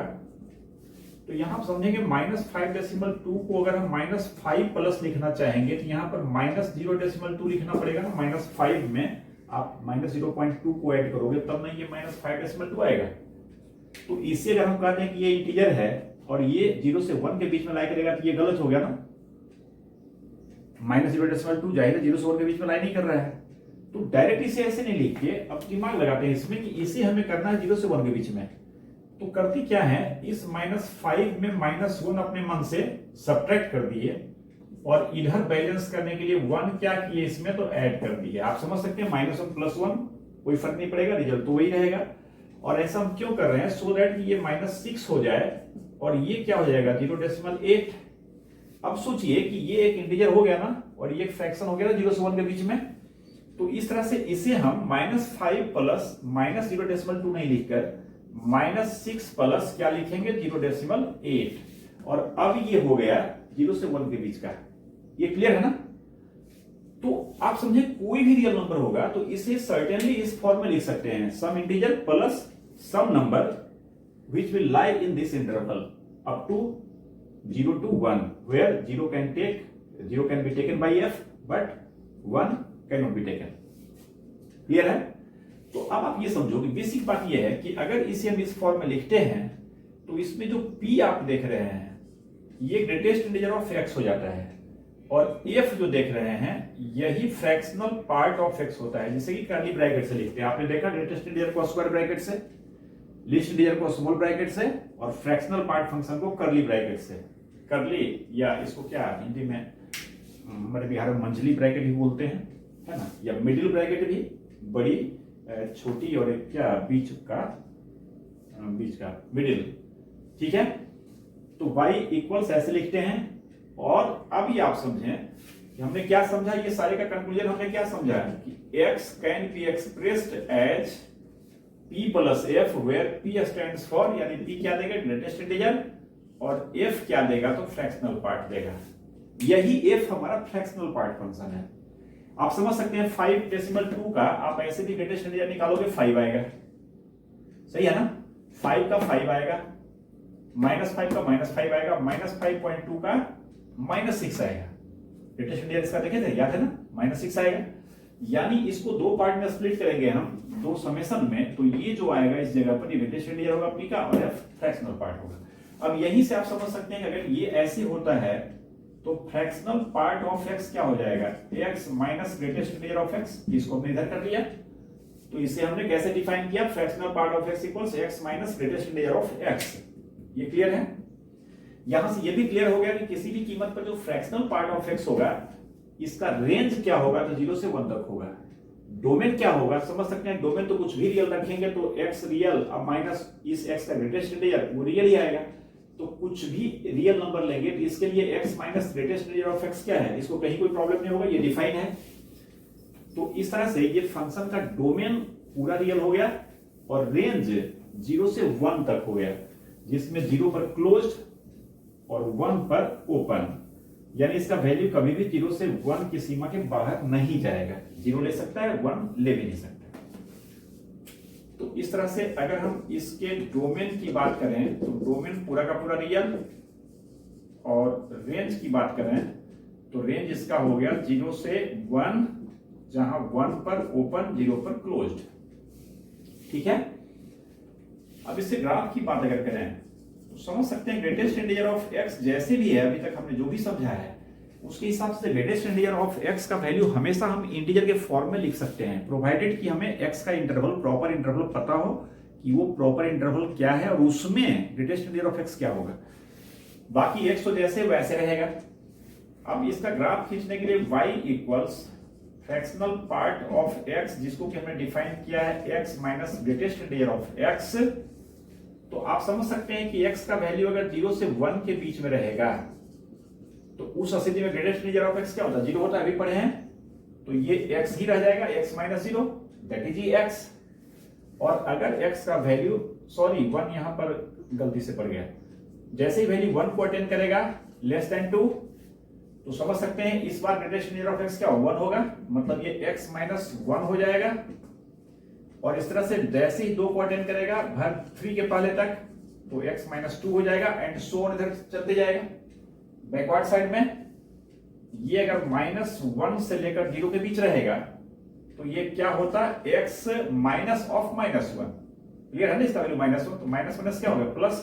तो यहां समझेंगे -5.2 को अगर हम -5 प्लस लिखना चाहेंगे तो यहां पर -0.2 लिखना पड़ेगा ना। -5 में आप -0.2 को ऐड करोगे तब नहीं ये -5.2 आएगा। तो इससे अगर हम कहते हैं कि ये इंटीजर है और ये 0 से 1 के बीच में लाई करेगा तो ये गलत हो गया ना। -0.2 जाहिर है 0 से 1 के बीच में लाई नहीं कर रहा है, तो डायरेक्ट इसे ऐसे नहीं लिख के अब दिमाग लगाते हैं इसमें कि इसे हमें करना है 0 से 1 के बीच में। तो करती क्या है, इस -5 में -1 अपने मन से सब्ट्रैक्ट कर दिए और इधर बैलेंस करने के लिए 1 क्या किए इसमें तो ऐड कर दिए। आप समझ सकते हैं -1 + 1 कोई फर्क नहीं पड़ेगा, रिजल्ट तो वही रहेगा। और ऐसा हम क्यों कर रहे हैं, सो दैट ये -6 हो जाए और ये क्या हो जाएगा 0.8। अब सोचिए कि ये एक इंटीजर हो गया ना और ये एक फ्रैक्शन हो गया ना 0 से 1 के बीच में। तो इस तरह से इसे हम -5 प्लस -0.2 नहीं लिखकर -6 प्लस क्या लिखेंगे 0.8, और अब ये हो गया 0 से 1 के बीच का। ये क्लियर है ना। तो आप समझे कोई भी रियल नंबर होगा तो इसे सर्टेनली इस फॉर्म में लिख सकते हैं, some integer plus some number which will lie in this interval up to 0 to 1, where 0 can be taken by f but 1 cannot be taken। Clear है। तो अब आप ये समझो कि बेसिक बात ये है कि अगर इसे हम इस फॉर्म में लिखते हैं तो इसमें जो p आप देख रहे हैं ये ग्रेटेस्ट इंटीजर ऑफ x हो जाता है, और f जो देख रहे हैं यही फ्रैक्शनल पार्ट ऑफ x होता है, जिसे कि कर्ली ब्रैकेट से लिखते हैं। आपने देखा ग्रेटेस्ट इंटीजर को स्क्वायर ब्रैकेट से, लिस्ट इंटीजर को स्मॉल ब्रैकेट से, और फ्रैक्शनल पार्ट फंक्शन को कर्ली ब्रैकेट से। कर्ली या इसको क्या हिंदी में हमारे बिहार में मंझली ब्रैकेट भी बोलते हैं, है ना, या मिडिल ब्रैकेट भी, बड़ी छोटी और एक क्या बीच का मिडिल, ठीक है। तो y इक्वल्स ऐसे लिखते हैं। और अभी आप समझें कि हमने क्या समझा, ये सारे का कंक्लूजन हमने क्या समझा कि x can be expressed as p plus f where p stands for, यानी p क्या देगा, ग्रेटेस्ट इंटीजर, और f क्या देगा, तो फ्रैक्शनल पार्ट देगा। यही f हमारा फ्रैक्शनल पार्ट फंक्शन है। आप समझ सकते हैं 5.2 का आप ऐसे भी ग्रेटेस्ट इंटीजर निकालोगे 5 आएगा, सही है ना, 5 का 5 आएगा, -5 का -5 आएगा, -5.2 का -6 आएगा। ग्रेटेस्ट इंटीजर इसका देखे थे, याद है ना, -6 आएगा। यानी इसको दो पार्ट में स्प्लिट करेंगे हम दो समेशन में, तो ये जो आएगा इस जगह पर ये ग्रेटेस्ट इंटीजर होगा p का, और f फ्रैक्शनल पार्ट होगा। अब यहीं से आप समझ सकते हैं कि अगर ये ऐसे होता है तो फ्रैक्शनल पार्ट ऑफ x क्या हो जाएगा, x minus greatest integer of x, इसको हमने इधर कर लिया। तो इसे हमने कैसे डिफाइन किया, fractional part of x equals x minus greatest integer of x। ये क्लियर है। यहां से ये भी क्लियर हो गया कि किसी भी कीमत पर जो फ्रैक्शनल पार्ट ऑफ x होगा इसका रेंज क्या होगा, तो 0 से 1 तक होगा। डोमेन क्या होगा, समझ सकते हैं, डोमेन तो कुछ भी रियल रखेंगे तो x रियल अब माइनस इस x का ग्रेटेस्ट इंटीजर वो रियल ही आएगा। तो कुछ भी रियल नंबर लेंगे तो इसके लिए x minus greatest integer of x क्या है, इसको कहीं कोई प्रॉब्लम नहीं होगा, ये डिफाइन है। तो इस तरह से ये फंक्शन का डोमेन पूरा रियल हो गया और रेंज 0 से 1 तक हो गया, जिसमें 0 पर क्लोज्ड और 1 पर ओपन, यानी इसका वैल्यू कभी भी 0 से 1 की सीमा के बाहर नहीं जाएगा। 0 ले सकता है, 1 ले भी नहीं सकता। तो इस तरह से अगर हम इसके डोमेन की बात करें तो डोमेन पूरा का पूरा रियल, और रेंज की बात करें तो रेंज इसका हो गया 0 से 1, जहां 1 पर ओपन 0 पर क्लोज्ड, ठीक है। अब इससे ग्राफ की बात अगर करें तो समझ सकते हैं ग्रेटेस्ट इंटीजर ऑफ x जैसे भी है, अभी तक हमने जो भी समझा है उसके हिसाब से ग्रेटेस्ट इंटीजर ऑफ x का वैल्यू हमेशा हम इंटीजर के फॉर्म में लिख सकते हैं, प्रोवाइडेड कि हमें x का इंटरवल, प्रॉपर इंटरवल पता हो कि वो प्रॉपर इंटरवल क्या है और उसमें ग्रेटेस्ट इंटीजर ऑफ x क्या होगा। बाकी x तो जैसे वैसे रहेगा। अब इसका ग्राफ खींचने के लिए y equals fractional part of x, जिसको कि हमने डिफाइन किया है x minus greatest integer of x। तो आप समझ सकते हैं कि x का वैल्यू अगर 0 से 1 के बीच में रहेगा तो उस स्थिति में ग्रेटेस्ट इंटीजर ऑफ x क्या होता है, 0 होता है, अभी पढ़े हैं। तो ये x ही रह जाएगा, x minus 0 that is x। और अगर x का वैल्यू 1 यहां पर गलती से पड़ गया, जैसे ही वैल्यू 1 को अटेंड करेगा लेस देन 2, तो समझ सकते हैं इस बार ग्रेटेस्ट इंटीजर ऑफ x क्या 1 होगा, मतलब ये x माइनस 1 हो जाएगा। और इस तरह से जैसे ही 2 को अटेंड करेगा भर 3 के पहले तक तो x माइनस 2 हो जाएगा, एंड सो ऑन इधर चलते जाएगा। बैकवर्ड साइड में ये अगर -1 से लेकर 0 के बीच रहेगा तो ये क्या होता है, x माइनस ऑफ -1, क्लियर है ना, इसका वैल्यू -1, तो माइनस क्या होगा प्लस,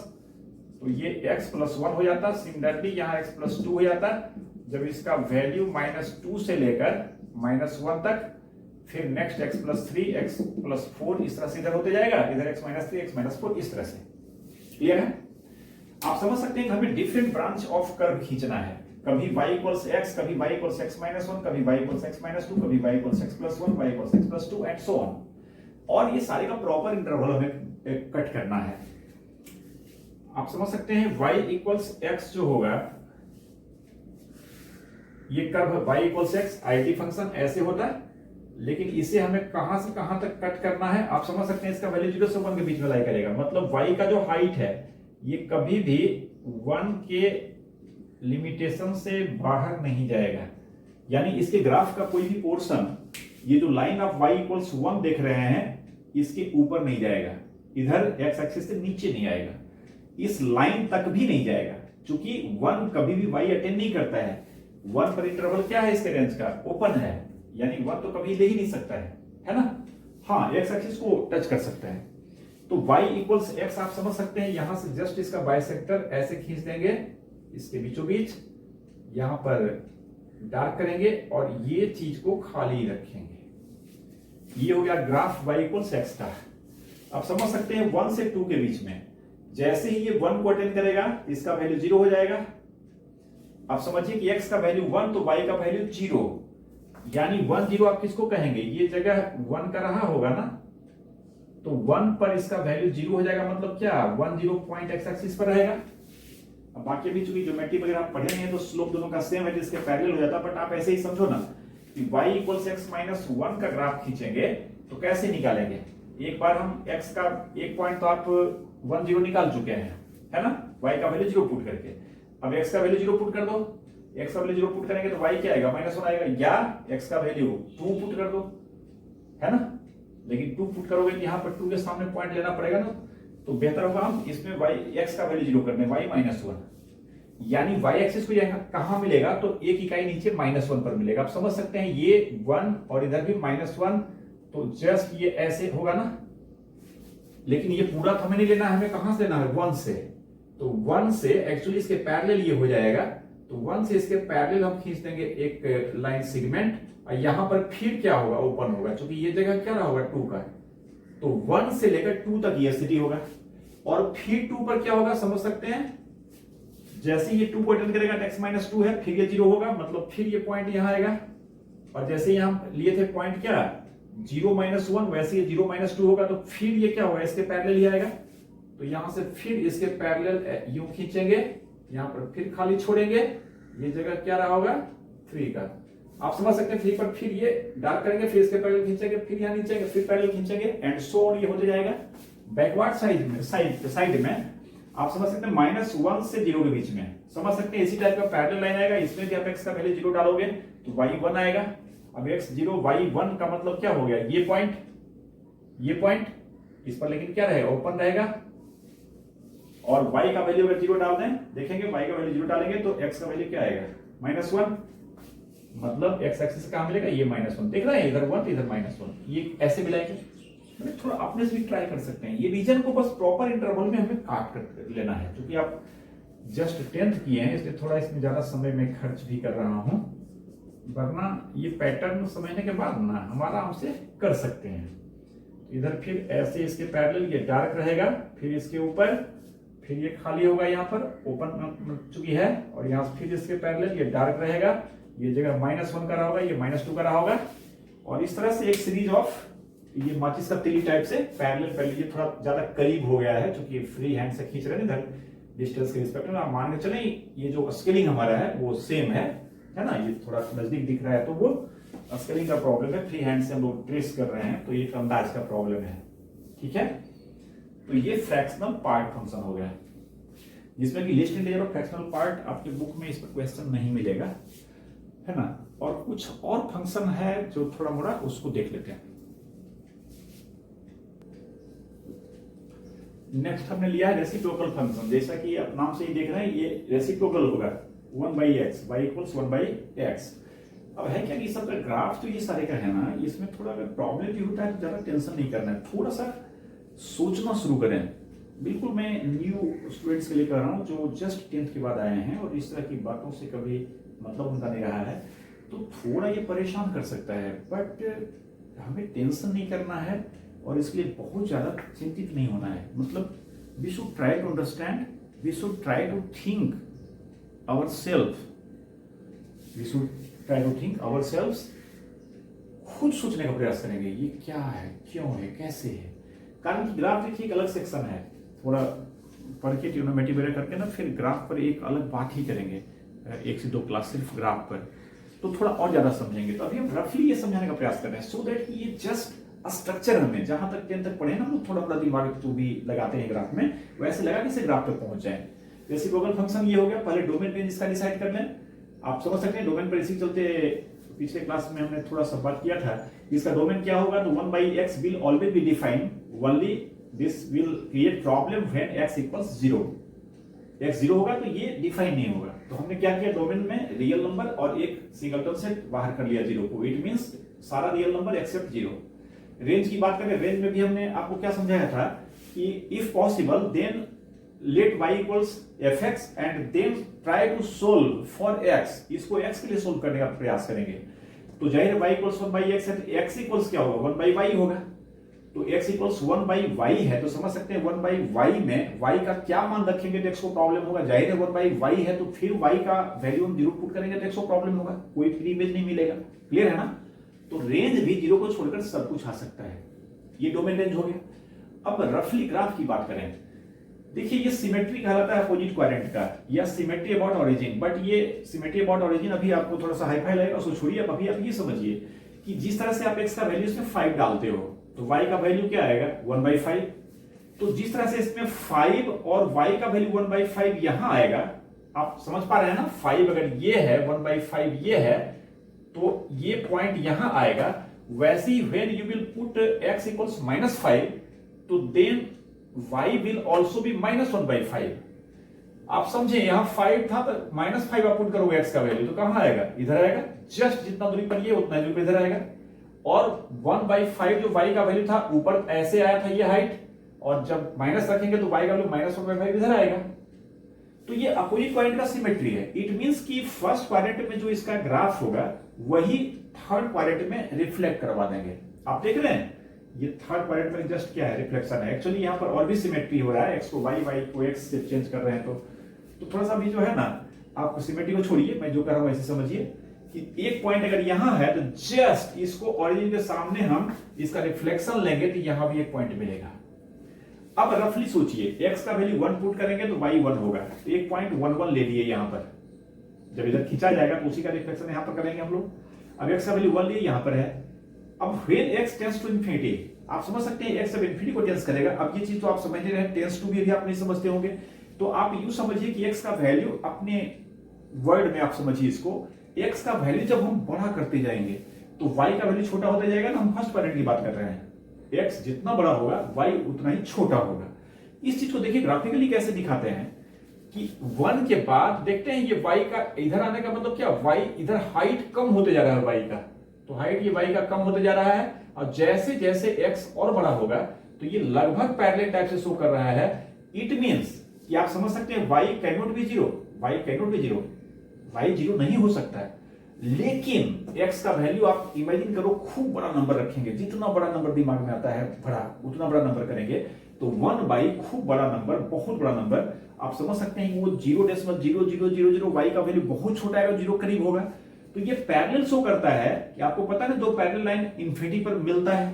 तो ये x प्लस 1 हो जाता। सिमिलरली यहाँ x प्लस 2 हो जाता जब इसका वैल्यू -2 से लेकर -1 तक, फिर next x plus 3, x plus 4, इस तरह से इधर होते जाएगा, इधर x माइनस 3, x माइनस 4, इस तरह से, क्लियर है। आप समझ सकते हैं कि हमें डिफरेंट ब्रांच ऑफ कर्व खींचना है, कभी y इक्वल्स x, कभी y इक्वल्स x माइनस 1, कभी y इक्वल्स x माइनस 2, कभी y equals x plus 1, y equals x plus 2 and so on. और ये सारे का प्रॉपर इंटरवल हमें कट करना है। आप समझ सकते हैं y इक्वल्स x जो होगा, ये curve y equals x IT function ऐसे होता है, लेकिन इसे हमें कहां से कहां तक कट करना है, आप समझ सकते हैं इसका वैल्यू 0 से 1 के बीच में लाई करेगा, मतलब y का जो हाइट है ये कभी भी 1 के लिमिटेशन से बाहर नहीं जाएगा। यानी इसके ग्राफ का कोई भी पोर्शन, ये जो लाइन ऑफ y इक्वल्स 1 देख रहे हैं, इसके ऊपर नहीं जाएगा, इधर x एक्सिस से नीचे नहीं आएगा, इस लाइन तक भी नहीं जाएगा, क्योंकि 1 कभी भी y अटेंड नहीं करता है। 1 पर इंटरवल क्या है इसके रेंज का, ओपन है, यानी 1 तो कभी ले ही नहीं सकता है ना। हाँ, x एक्सिस को टच कर सकता है। तो y इक्वल्स x आप समझ सकते हैं, यहां से जस्ट इसका बाइसेक्टर ऐसे खींच देंगे, इसके बीचों बीच यहां पर डार्क करेंगे और ये चीज को खाली रखेंगे। ये हो गया ग्राफ y इक्वल्स x का। आप समझ सकते हैं 1 से 2 के बीच में जैसे ही ये 1 को अटेंड करेगा इसका वैल्यू 0 हो जाएगा, आप समझिए कि x का वैल्यू 1 तो y का वैल्यू 0, यानी 1 0 आप किसको कहेंगे, ये जगह 1 का रहा होगा ना, तो 1 पर इसका वैल्यू 0 हो जाएगा, मतलब क्या 1 0 पॉइंट एक्स एक्सिस पर रहेगा। अब बाकी भी चूंकि ज्योमेट्री वगैरह आप पढ़े हैं तो स्लोप दोनों का सेम है, जिसके पैरेलल हो जाता है, बट आप ऐसे ही समझो ना कि y इक्वल्स x माइनस 1 का ग्राफ खींचेंगे तो कैसे निकालेंगे। एक बार हम x का एक पॉइंट तो आप 1 0 निकाल चुके हैं, है ना, y का वैल्यू 0 पुट करके। अब x का वैल्यू 0 पुट कर दो, x का वैल्यू 0 पुट करेंगे तो y क्या आएगा, -1 आएगा, या x का वैल्यू 2 पुट कर दो, है ना। लेकिन 2 पुट करोगे तो यहाँ पर 2 के सामने पॉइंट लेना पड़ेगा ना, तो बेहतर होगा हम इसमें y x का वैल्यू 0 कर दें, y -1, यानी y एक्सिस को यहाँ कहां मिलेगा, तो एक इकाई नीचे -1 पर मिलेगा। आप समझ सकते हैं ये 1 और इधर भी -1, तो जस्ट ये ऐसे होगा ना, लेकिन ये पूरा तो हमें नहीं लेना है, हमें कहां से लेना है, 1 से। तो 1 से एक्चुअली इसके पैरेलल ये हो जाएगा, तो 1 से इसके पैरेलल हम खींच देंगे एक लाइन सेगमेंट, और यहां पर फिर क्या होगा, ओपन होगा, क्योंकि ये जगह क्या रहा होगा 2 का, तो 1 से लेकर 2 तक ये स्थिति होगा, और फिर 2 पर क्या होगा समझ सकते हैं, जैसे ये 2 को अटेंड करेगा x -2 है, फिर ये 0 होगा, मतलब फिर ये पॉइंट यहां आएगा, और जैसे यहां लिए थे पॉइंट क्या 0 -1, वैसे ये 0 -2 होगा, तो फिर ये क्या होगा, इसके पैरेलल ही आएगा, तो यहां से फिर इसके पैरेलल यूं खींचेंगे, यहां पर फिर खाली छोड़ेंगे, ये जगह क्या रहा होगा 3 का, आप समझ सकते हैं। 3 पर फिर ये डार्क करेंगे, फिर इसके पैरेलल खींचेंगे, फिर यहां नीचे फिर पैरेलल खींचेंगे, एंड सो ऑन, ये होते जाएगा। बैकवर्ड साइड में आप समझ सकते हैं -1 से 0 के बीच में, समझ सकते हैं इसी टाइप का पैरेलल लाइन आएगा, इसमें भी आप x का वैल्यू 0 डालोगे तो y 1 आएगा। अब x 0 y 1 का मतलब क्या हो गया, ये पॉइंट इस पर लेकिन क्या रहेगा, ओपन रहेगा, और y का वैल्यू अगर 0 डाल दें, देखेंगे y का वैल्यू 0 डालेंगे तो x का वैल्यू क्या आएगा -1, मतलब x एक्सिस कहां मिलेगा, ये -1, देख रहे हैं इधर 1 इधर -1, ये ऐसे मिलाएंगे। थोड़ा अपने से भी ट्राई कर सकते हैं, ये रीजन को बस प्रॉपर इंटरवल में हमें काट कर लेना है, क्योंकि आप जस्ट 10th किए हैं, इसलिए थोड़ा इसमें ज्यादा समय में खर्च भी कर रहा हूं, वरना ये पैटर्न समझने के बाद ना हम आराम से कर सकते हैं। इधर फिर ऐसे इसके पैरेलल ये डार्क रहेगा, फिर इसके ऊपर फिर ये खाली होगा, यहाँ पर ओपन चुकी है, और यहाँ फिर इसके पैरेलल ये डार्क रहेगा, ये जगह -1 का रहा होगा, ये -2 का रहा होगा, और इस तरह से एक सीरीज ऑफ ये माचिस का तीली टाइप से पैरेलल, ये थोड़ा ज्यादा करीब हो गया है क्योंकि फ्री हैंड से खींच रहे हैं, इधर डिस्टेंस के रिस्पेक्ट में आप मान के चलें ये जो स्केलिंग हमारा है वो सेम है ना, ये थोड़ा नजदीक दिख रहा है तो वो स्केलिंग का प्रॉब्लम है, फ्री हैंड से हम लोग ट्रेस कर रहे हैं तो ये अंदाज का प्रॉब्लम है, ठीक है। तो ये फ्रैक्शनल पार्ट फंक्शन हो गया, जिसमें कि लिस्ट इंटीजर और फ्रैक्शनल पार्ट आपके बुक में इस पर क्वेश्चन नहीं मिलेगा, है ना। और कुछ और फंक्शन है जो थोड़ा मोड़ा, उसको देख लेते हैं। नेक्स्ट हमने लिया है रेसिप्रोकल फंक्शन, जैसा कि आप नाम से ही देख रहे हैं ये रेसिप्रोकल होगा 1/x, y = 1/x। अब है क्या कि सबका ग्राफ तो ये सारे का है ना, इसमें थोड़ा अगर प्रॉब्लम भी होता है तो ज्यादा टेंशन नहीं करना है, थोड़ा सा सोचना शुरू करें। बिल्कुल मैं न्यू स्टूडेंट्स के लिए कर रहा हूँ जो जस्ट 10th के बाद आए हैं और इस तरह की बातों से कभी मतलब उनका नहीं रहा है, तो थोड़ा ये परेशान कर सकता है, बट हमें टेंशन नहीं करना है और इसके लिए बहुत ज्यादा चिंतित नहीं होना है। मतलब we should try to understand, we should try to think ourself, we should try to think ourselves, खुद सोचने का प्रयास करेंगे ये क्या है, क्यों है, कैसे है। कारण कि ग्राफ देखिए एक अलग सेक्शन है, थोड़ा पढ़ के ट्रिग्नोमेट्री वगैरह करके ना फिर ग्राफ पर एक अलग बात ही करेंगे, 1 से 2 क्लास सिर्फ ग्राफ पर, तो थोड़ा और ज्यादा समझेंगे। तो अभी हम रफली ये समझाने का प्रयास कर रहे हैं सो दैट कि ये जस्ट स्ट्रक्चर हमें जहां तक 10 तक पढ़े ना हम थोड़ा थोड़ा दिमाग तो भी लगाते हैं ग्राफ में, वैसे लगा कैसे ग्राफ तक पहुंच जाए। रेसिप्रोकल फंक्शन ये हो गया, पहले डोमेन रेंज इसका डिसाइड कर लें। आप समझ सकते हैं डोमेन पर इसी चलते पिछले क्लास में हमने थोड़ा सा बात किया था, इसका डोमेन क्या होगा, तो 1/x will always be defined, only this will create problem when x = 0। x 0 होगा तो ये डिफाइन नहीं होगा, तो हमने क्या किया, डोमेन में रियल नंबर और एक सिंगलटन सेट बाहर कर लिया 0 को, इट मींस सारा रियल नंबर एक्सेप्ट 0। रेंज की बात करें, रेंज में भी हमने आपको क्या समझाया था कि if possible then let y = fx and then try to solve for x, इसको x के लिए सोल्व करने का प्रयास करेंगे। तो जाहिर है y = 1/x है तो x = क्या होगा, 1/y होगा। तो x इक्वल्स 1/y है, तो समझ सकते हैं 1/y में y का क्या मान रखेंगे तो x को प्रॉब्लम होगा। जाहिर है 1/y है तो फिर y का वैल्यू हम 0 पुट करेंगे तो x को प्रॉब्लम होगा, कोई फ्री इमेज नहीं मिलेगा। क्लियर है ना? तो रेंज भी 0 को छोड़कर सब कुछ आ सकता है। ये डोमेन रेंज हो गया। अब रफली ग्राफ की बात करें, देखिए ये सिमेट्री कहलाता है अपोजिट क्वाड्रेंट का, या सिमेट्री अबाउट ऑरिजिन। बट ये सिमेट्री अबाउट ऑरिजिन अभी आपको थोड़ा सा हाई-फाई लगेगा, उसको छोड़िए। अब अभी आप ये समझिए कि जिस तरह से आप x का वैल्यू इसमें 5 डालते हो तो y का वैल्यू क्या आएगा 1/5। तो जिस तरह से इसमें 5 और y का वैल्यू 1/5 यहां आएगा, आप समझ पा रहे हैं ना? 5 अगर ये है, 1/5 ये है, तो ये पॉइंट यहां आएगा। वैसे ही when you will put x equals -5 तो then y will also be -1/5। आप समझे, यहां 5 था तो -5 आप पुट करोगे x का वैल्यू तो कहां आएगा? इधर आएगा। जस्ट जितना दूरी पर ये उतना दूरी पर इधर आएगा। और 1/5 जो y का वैल्यू था ऊपर ऐसे आया था ये हाइट, और जब माइनस रखेंगे तो y का वैल्यू -1/5 इधर आएगा। तो ये अपोजिट क्वाड्रेंट का सिमेट्री है। इट मींस कि फर्स्ट क्वाड्रेंट में जो इसका ग्राफ होगा वही थर्ड क्वाड्रेंट में रिफ्लेक्ट करवा देंगे। आप देख रहे हैं ये थर्ड क्वाड्रेंट में जस्ट क्या है, रिफ्लेक्शन है। एक्चुअली यहाँ पर और भी सिमेट्री हो रहा है, x को y, y को x से चेंज कर रहे हैं। तो थोड़ा सा भी जो है ना, आप सिमेट्री को छोड़िए, मैं जो कर रहा हूं ऐसे समझिए कि एक पॉइंट अगर यहां है तो जस्ट इसको ओरिजिन के सामने हम इसका रिफ्लेक्शन लेंगे तो यहां भी एक पॉइंट मिलेगा। अब रफली सोचिए, x का वैल्यू 1 पुट करेंगे तो y 1 होगा, तो एक पॉइंट 1 1 ले लिए यहां पर। जब इधर खींचा जाएगा तो उसी का रिफ्लेक्शन यहां पर करेंगे हम लोग। अब x का वैल्यू 1 लिए यहां पर है। अब when x tends to infinity, आप समझ सकते हैं x जब इंफिनिटी को टेंस करेगा। अब ये चीज तो आप समझ रहे हैं, टेंस टू भी अभी आप नहीं समझते होंगे, तो आप यूं समझिए कि x का वैल्यू अपने वर्ड में आप समझिए इसको, x का वैल्यू जब हम बड़ा करते जाएंगे तो y का वैल्यू छोटा होता जाएगा ना। हम फर्स्ट क्वाड्रेंट की बात कर रहे हैं, x जितना बड़ा होगा y उतना ही छोटा होगा। इस चीज को देखिए ग्राफिकली कैसे दिखाते हैं कि 1 के बाद देखते हैं ये y का इधर आने का मतलब क्या, y इधर हाइट कम होते जा रहा है y का, तो हाइट ये y का कम होते जा रहा है। और जैसे जैसे x और बड़ा होगा तो ये लगभग पैरेलल टाइप से शो कर रहा है। इट मींस कि आप समझ सकते हैं y cannot be 0, y cannot be 0, y 0 नहीं हो सकता है। लेकिन x का वैल्यू आप इमेजिन करो खूब बड़ा नंबर रखेंगे, जितना बड़ा नंबर दिमाग में आता है बड़ा, उतना बड़ा नंबर करेंगे तो 1/, खूब बड़ा नंबर, बहुत बड़ा नंबर। आप समझ सकते हैं कि वो 0.0000 y का वैल्यू बहुत छोटा है और 0 करीब होगा। तो ये पैरेलल शो करता है कि आपको पता है दो पैरेलल लाइन इंफिनिटी पर मिलता है,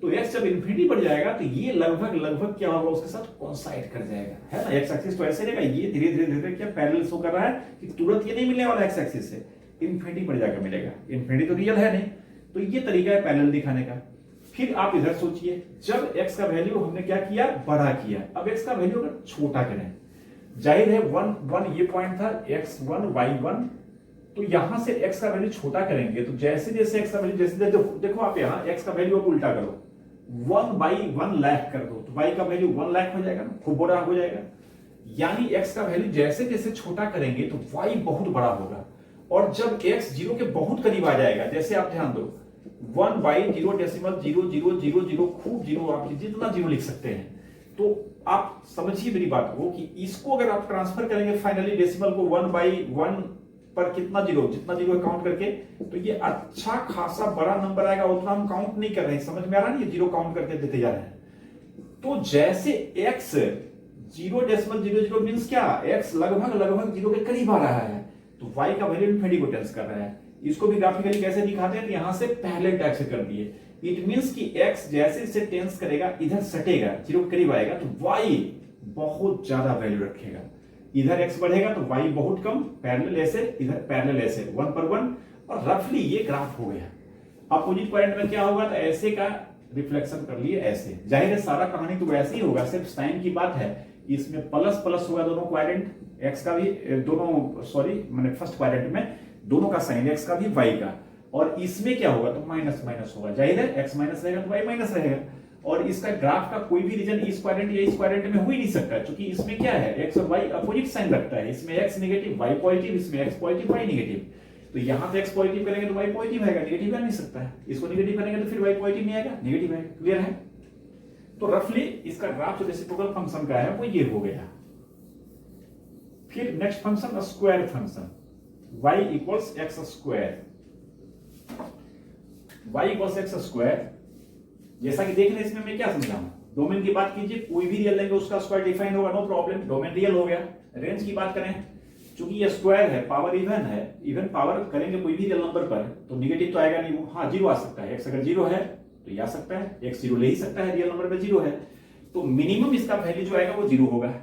तो x जब इंफिनिटी पर जाएगा तो ये लगभग क्या होगा, उसके साथ कोइंसाइड कर जाएगा, है ना। x एक्सिस तो ऐसे रहेगा, ये धीरे धीरे क्या पैरेलल शो कर रहा है कि तुरंत ये नहीं मिलने वाला x एक्सिस से, इंफिनिटी पर जाकर मिलेगा। इंफिनिटी तो रियल है नहीं, तो ये तरीका है पैरेलल दिखाने का। फिर आप इधर सोचिए, जब x का वैल्यू हमने क्या किया, बड़ा किया। अब x का वैल्यू अगर छोटा करें, जाहिर है 1 ये पॉइंट था, x1 y1, तो यहां से x का वैल्यू छोटा करेंगे तो जैसे जैसे x का वैल्यू जैसे देखो आप यहां x का वैल्यू आप उल्टा करो, 1/1 लाख कर दो तो y का वैल्यू 1 लाख हो जाएगा ना, खूब बड़ा हो जाएगा। यानी x का वैल्यू जैसे जैसे छोटा करेंगे तो y बहुत बड़ा होगा। और जब x 0 के बहुत करीब आ जाएगा, जैसे आप ध्यान दो 1/0.0000, खूब जीरो, आप जितना जीरो लिख सकते हैं। तो आप समझिए मेरी बात को कि इसको अगर आप ट्रांसफर करेंगे फाइनली डेसिमल को 1/1 पर कितना जीरो, जितना जीरो काउंट करके, तो ये अच्छा खासा बड़ा नंबर आएगा। उतना हम काउंट नहीं कर रहे हैं, समझ में आ रहा है, ये जीरो काउंट करके देते जा रहे हैं। तो जैसे x 0.00 मींस क्या, x लगभग जीरो के करीब आ रहा है तो y का वैल्यू इंफिनिटी को टेंस कर रहा है। इसको भी ग्राफिकली कैसे दिखाते हैं, तो यहां से पहले टाइप से कर दिए। इट मींस कि x जैसे इसे टेंस करेगा, इधर सटेगा, जीरो के करीब आएगा तो y बहुत ज्यादा वैल्यू रखेगा। इधर x बढ़ेगा तो y बहुत कम, पैरेलल ऐसे, इधर पैरेलल ऐसे, 1 पर 1, और रफली ये ग्राफ हो गया। अपोजिट क्वाड्रेंट में क्या होगा, तो ऐसे का रिफ्लेक्शन कर लिए ऐसे। जाहिर है सारा कहानी तो वैसे ही होगा, सिर्फ साइन की बात है। इसमें प्लस प्लस होगा दोनों क्वाड्रेंट, x का भी दोनों, सॉरी मैंने फर्स्ट क्वाड्रेंट में दोनों का साइन, x का भी y का, और इसमें क्या होगा तो माइनस माइनस होगा। जाहिर है x माइनस रहेगा तो y माइनस रहेगा। और इसका ग्राफ का कोई भी रीजन इस क्वाड्रेंट या इस क्वाड्रेंट में हो ही नहीं सकता, क्योंकि इसमें क्या है x और y अपोजिट साइन रखता है। इसमें x नेगेटिव y पॉजिटिव, इसमें x पॉजिटिव y नेगेटिव। तो यहां पे x पॉजिटिव करेंगे तो y पॉजिटिव आएगा, नेगेटिव आ नहीं सकता है। इसको नेगेटिव करेंगे तो फिर y पॉजिटिव नहीं आएगा, नेगेटिव आएगा। क्लियर है? तो रफली इसका ग्राफ जो रेसिप्रोकल फंक्शन का है वो ये हो गया। फिर next function square function, y equals x square. y equals x square, जैसा कि देख रहे हैं इसमें मैं क्या समझाऊं, डोमेन की बात कीजिए, कोई भी रियल लेंगे उसका स्क्वायर डिफाइन होगा, नो प्रॉब्लम, डोमेन रियल हो गया। रेंज की बात करें, चूंकि ये स्क्वायर है, पावर इवन है, इवन पावर करेंगे कोई भी रियल नंबर पर तो निगेटिव तो आएगा नहीं, वो हाँ जीरो आ सकता है, एक्स अगर जीरो है तो ये आ सकता है, एक्स जीरो ले ही सकता है, रियल नंबर में जीरो है, तो मिनिमम इसका वैल्यू जो आएगा वो जीरो होगा,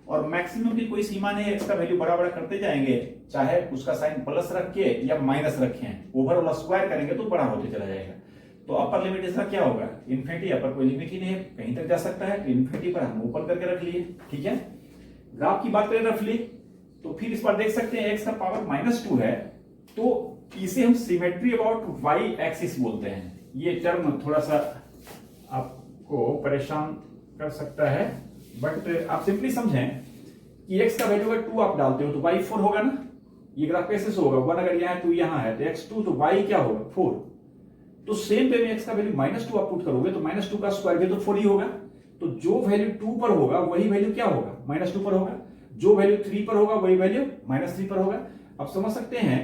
और मैक्सिमम की कोई सीमा नहीं है, एक्स का वैल्यू बड़ा बड़ा करते जाएंगे, चाहे उसका साइन प्लस रख के या माइनस रखें, ओवरऑल स्क्वायर करेंगे तो बड़ा होते चला जाएगा। तो अपर लिमिट इसका क्या होगा, इन्फिनिटी, अपर कोई लिमिट ही नहीं है, कहीं तक जा सकता है, तो इन्फिनिटी पर हम ओपन करके रख लिए, ठीक है। ग्राफ की बात करें रफली, तो फिर इस पर देख सकते हैं एक्स का पावर -2 है, तो इसे हम सिमेट्री अबाउट वाई एक्सिस बोलते हैं। ये टर्म थोड़ा सा आपको परेशान कर सकता है, बट आप सिंपली समझें कि एक्स का वैल्यू अगर 2 आप डालते हो तो वाई 4 होगा ना, ये ग्राफ कैसे होगा, 1 अगर यहाँ है 2 यहाँ है तो x2 तो y क्या होगा 4, तो सेम वे में x का वैल्यू -2 आप पुट करोगे तो -2 का स्क्वायर भी तो 4 ही होगा, तो जो वैल्यू 2 पर होगा वही वैल्यू क्या होगा -2 पर होगा, जो वैल्यू 3 पर होगा वही वैल्यू -3 पर होगा। अब समझ सकते हैं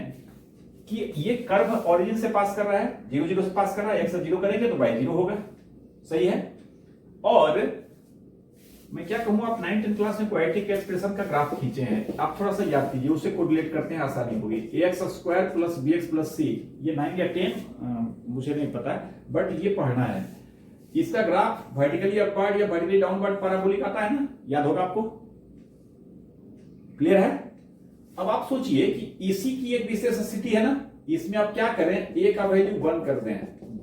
कि ये कर्व ओरिजिन से पास कर रहा है, 0 0 से पास कर रहा है, x 0 करेंगे तो y 0 होगा, सही है। और मैं क्या कहूं, आप 9th 10th क्लास में क्वाड्रेटिक एक्सप्रेशन का ग्राफ खींचे हैं, आप थोड़ा सा याद कीजिए, उससे कोरिलेट करते हैं, आसानी होगी। ax² + bx + c, ये 9 या 10 मुझे नहीं पता, बट ये पढ़ना है। इसका ग्राफ वर्टिकली अपवर्ड या वर्टिकली डाउनवर्ड पैराबोलिक आता है ना, याद होगा आपको, क्लियर है। अब आप सोचिए कि इसी की एक विशेष स्थिति है ना, इसमें आप क्या करें, a का वैल्यू 1 कर दें,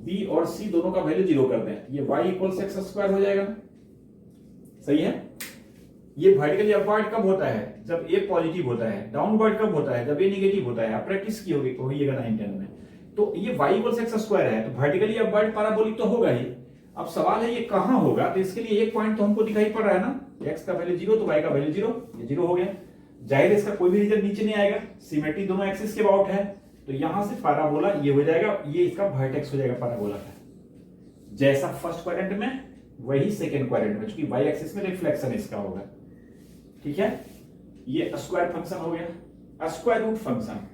b और c दोनों का वैल्यू 0 कर दें, ये y = x² हो जाएगा, सही है। ये वर्टिकली अपवर्ड कब होता है, जब a पॉजिटिव होता है, डाउनवर्ड कब होता है, जब a नेगेटिव होता है, आप प्रैक्टिस की होगी कहिएगा 9 10 में। तो ये y = x² है, तो वर्टिकली अपवर्ड पैराबोलिक तो होगा ही। अब सवाल है ये कहां होगा, तो इसके लिए एक पॉइंट तो हमको दिखाई पड़ रहा है ना, x का वैल्यू 0 तो y का वैल्यू 0, ये 0 हो गया, जाहिर है इसका कोई भी रीजन नीचे नहीं आएगा, सिमेट्री दोनों एक्सिस के अबाउट है, तो यहां से पैराबोला ये हो जाएगा, ये इसका वर्टेक्स हो जाएगा पैराबोला का, जैसा फर्स्ट क्वाड्रेंट में वही सेकंड क्वाड्रेंट में, क्योंकि y एक्सिस में रिफ्लेक्शन इसका होगा, ठीक है। ये स्क्वायर फंक्शन हो गया, square root function,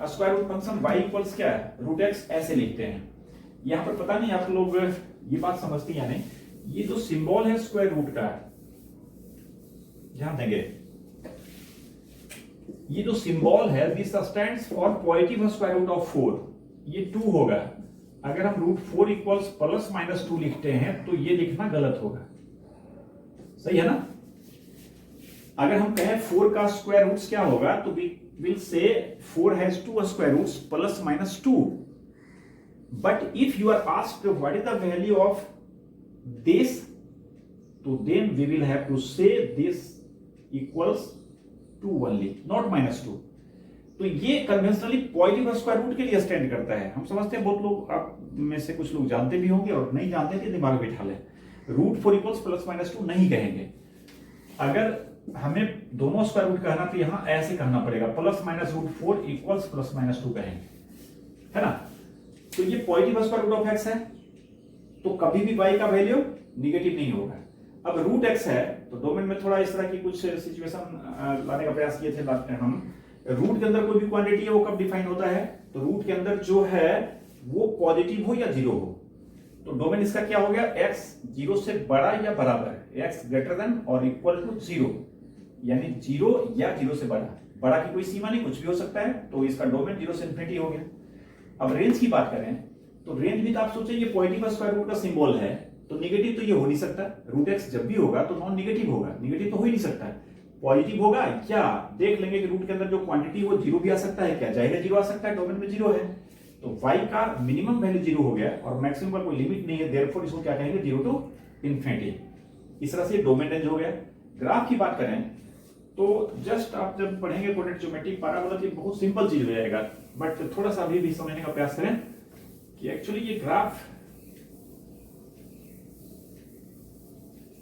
square root function y equals क्या है √x, ऐसे लिखते हैं। यहां पर पता नहीं आप लोग ये बात समझते हैं या नहीं, ये जो सिंबल है स्क्वायर रूट का, ध्यान देंगे, ये जो सिंबल है this stands for positive square root of 4, ये 2 होगा। अगर हम √4 = ±2 लिखते हैं तो ये लिखना गलत होगा, सही है ना। अगर हम कहें 4 का स्क्वायर रूट्स क्या होगा, तो we will say 4 has 2 square roots +-2, but if you are asked what is the value of this, तो then we will have to say this equals 2 only, not -2। तो ये कन्वेंशनली पॉजिटिव स्क्वायर रूट के लिए stand करता है। हम समझते हैं, बहुत लोग आप में से कुछ लोग जानते भी होंगे और नहीं जानते थे, दिमाग में बिठा लें, √4 = +-2 नहीं कहेंगे। अगर हमें दोनों स्क्वायर रूट कहना तो यहां ऐसे कहना पड़ेगा, +-√4 = +-2 कहेंगे, है ना। तो ये positive square root of x है, तो कभी भी y का वैल्यू निगेटिव नहीं होगा। अब √x है, तो डोमेन में थोड़ा इस तरह की कुछ सिचुएशन लाने का प्रयास किए थे हम। रूट के अंदर कोई भी क्वांटिटी है वो कब डिफाइन होता है, तो रूट के अंदर जो है वो पॉजिटिव हो या 0 हो, तो डोमेन इसका क्या हो गया, x 0 से बड़ा या बराबर, x > 0, यानी 0 या 0 से बड़ा, बड़ा की कोई सीमा नहीं, कुछ भी हो सकता है, तो इसका डोमेन 0 से इन्फिनिटी हो गया। अब रेंज की बात करें तो रेंज भी तो आप सोचें, ये पॉजिटिव स्क्वायर रूट का सिंबल है, तो निगेटिव तो ये हो नहीं सकता, √x जब भी होगा तो नॉन निगेटिव होगा, निगेटिव तो हो ही नहीं सकता, पॉजिटिव होगा क्या, देख लेंगे कि रूट के अंदर जो क्वांटिटी वो 0 भी आ सकता है क्या, जाहिर है 0 आ सकता है, डोमेन में 0 है, तो y का मिनिमम वैल्यू 0 हो गया और मैक्सिमम का कोई लिमिट नहीं है, देयरफॉर इसको क्या कहेंगे, 0 to ∞। इस तरह से डोमेन रेंज हो गया। ग्राफ की बात करें तो जस्ट आप जब पढ़ेंगे कोऑर्डिनेट ज्योमेट्री पैराबोला की बहुत सिंपल चीज हो जाएगा, बट थोड़ा सा अभी भी समझने का प्रयास करें कि एक्चुअली ये ग्राफ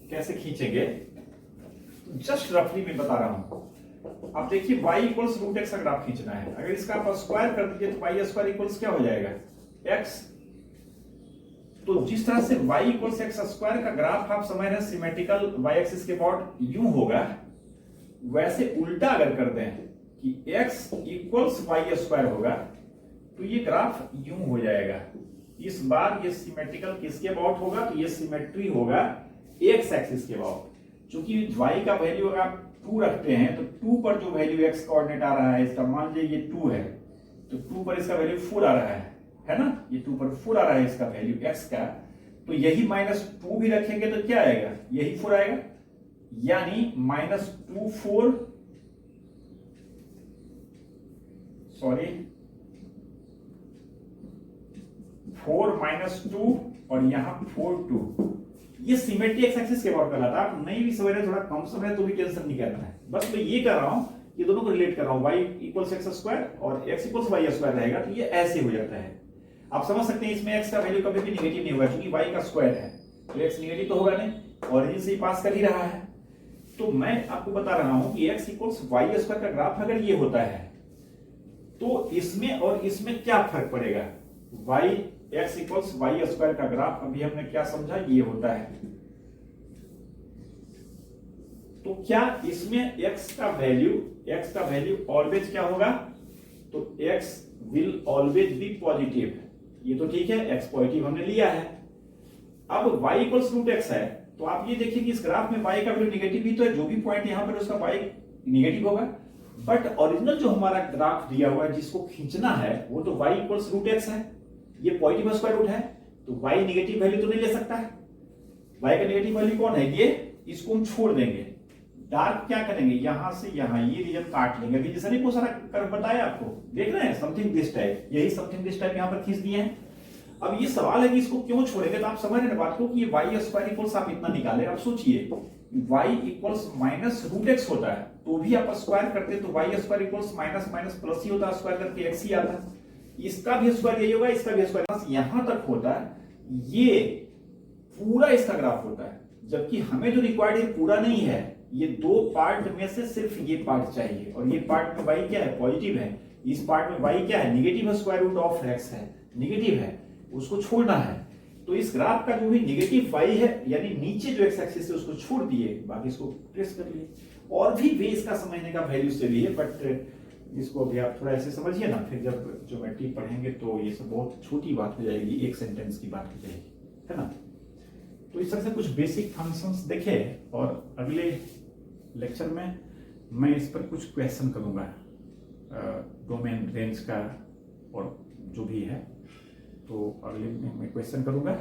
कैसे खींचेंगे। जस्ट रफली मैं बता रहा हूं, आप देखिए y = √x का ग्राफ खींचना है, अगर इसका आप स्क्वायर कर दीजिए तो y² क्या हो जाएगा, x। तो जिस तरह से y = x² का ग्राफ आप समझ रहे हैं सिमेट्रिकल y एक्सिस के अबाउट यूं होगा, वैसे उल्टा अगर कर दें कि x = y² होगा तो ये ग्राफ यूं हो जाएगा, इस बार ये सिमेट्रिकल किसके अबाउट होगा, तो ये सिमेट्री होगा एक्स एक्सिस के अबाउट। क्योंकि y का वैल्यू अगर आप 2 रखते हैं तो 2 पर जो वैल्यू x कोऑर्डिनेट आ रहा है इसका, मान लीजिए ये 2 है तो 2 पर इसका वैल्यू 4 आ रहा है ना, ये 2 पर 4 आ रहा है इसका वैल्यू x का, तो यही -2 भी रखेंगे तो क्या आएगा, यही 4 आएगा, यानी -2 4 सॉरी 4 -2 और यहां 4 2, ये सिमेट्री एक्स एक्सिस के अबाउट कहलाता है। आप नहीं भी समझ रहे, थोड़ा कम समझ रहे तो भी टेंशन नहीं करना है, बस मैं ये कर रहा हूं, ये दोनों को रिलेट कर रहा हूं, y इक्वल्स एक्स स्क्वायर और x इक्वल्स वाई स्क्वायर रहेगा, तो ये ऐसे हो जाता है। आप समझ सकते हैं इसमें x का वैल्यू कभी भी निगेटिव नहीं होगा, क्योंकि y का स्क्वायर है तो x निगेटिव तो होगा नहीं, ओरिजिन से ही पास कर ही रहा है। तो मैं आपको बता रहा हूं कि x इक्वल्स वाई स्क्वायर का ग्राफ अगर ये होता है तो इसमें और इसमें क्या फर्क पड़ेगा, y x equals Y square का ग्राफ अभी हमने क्या समझा, ये होता है। तो क्या इसमें x का वैल्यू ऑलवेज क्या होगा, तो x will always be positive, ये तो ठीक है, x पॉजिटिव हमने लिया है। अब y इक्वल्स रूट एक्स है, तो आप ये देखिए कि इस ग्राफ में y का वैल्यू निगेटिव भी तो है, जो भी पॉइंट यहां पर उसका y निगेटिव होगा, बट ओरिजिनल जो हमारा ग्राफ दिया हुआ है जिसको खींचना है वो तो y इक्वल्स रूट एक्स है, ये पॉजिटिव स्क्वायर रूट है, तो y निगेटिव वैल्यू तो नहीं ले सकता है। y का निगेटिव वैल्यू कौन है, ये, इसको हम छोड़ देंगे, डार्क क्या करेंगे, यहां से यहां ये रीजन काट लेंगे। अभी जैसा नहीं बहुत सारा कर्व बताया आपको, देख रहे हैं, समथिंग दिस टाइप, यही समथिंग दिस टाइप यहां पर खींच दिए हैं। अब ये सवाल है कि इसको क्यों छोड़ेंगे, तो आप समझ रहे हैं बात को कि ये y स्क्वायर इक्वल्स आप इतना निकाले। अब सोचिए y equals minus root x होता है तो भी आप स्क्वायर करते तो y square equals minus minus plus ही होता, स्क्वायर करके x ही आता, इसका भी स्क्वायर यही होगा, इसका भी स्क्वायर यहां तक होता है, ये पूरा इसका ग्राफ होता है। जबकि हमें जो रिक्वायर्ड है पूरा नहीं है, ये 2 पार्ट में से सिर्फ ये पार्ट चाहिए, और ये पार्ट में y क्या है, पॉजिटिव है, इस पार्ट में y क्या है, negative square root of x है, निगेटिव है, उसको छोड़ना है। तो इस ग्राफ का जो भी निगेटिव y है, यानी नीचे जो x एक्सिस है उसको छोड़ दिए, बाकी इसको ट्रेस कर लिए। और भी वे इसका समझने का वैल्यू से भी है, बट इसको अभी आप थोड़ा ऐसे समझिए ना, फिर जब ज्योमेट्री पढ़ेंगे तो ये सब बहुत छोटी बात हो जाएगी, एक सेंटेंस की बात हो जाएगी, है ना। तो इस तरह से कुछ बेसिक फंक्शंस देखे, और अगले लेक्चर में मैं इस पर कुछ क्वेश्चन करूंगा, डोमेन रेंज का और जो भी है, तो अगले में मैं क्वेश्चन करूंगा।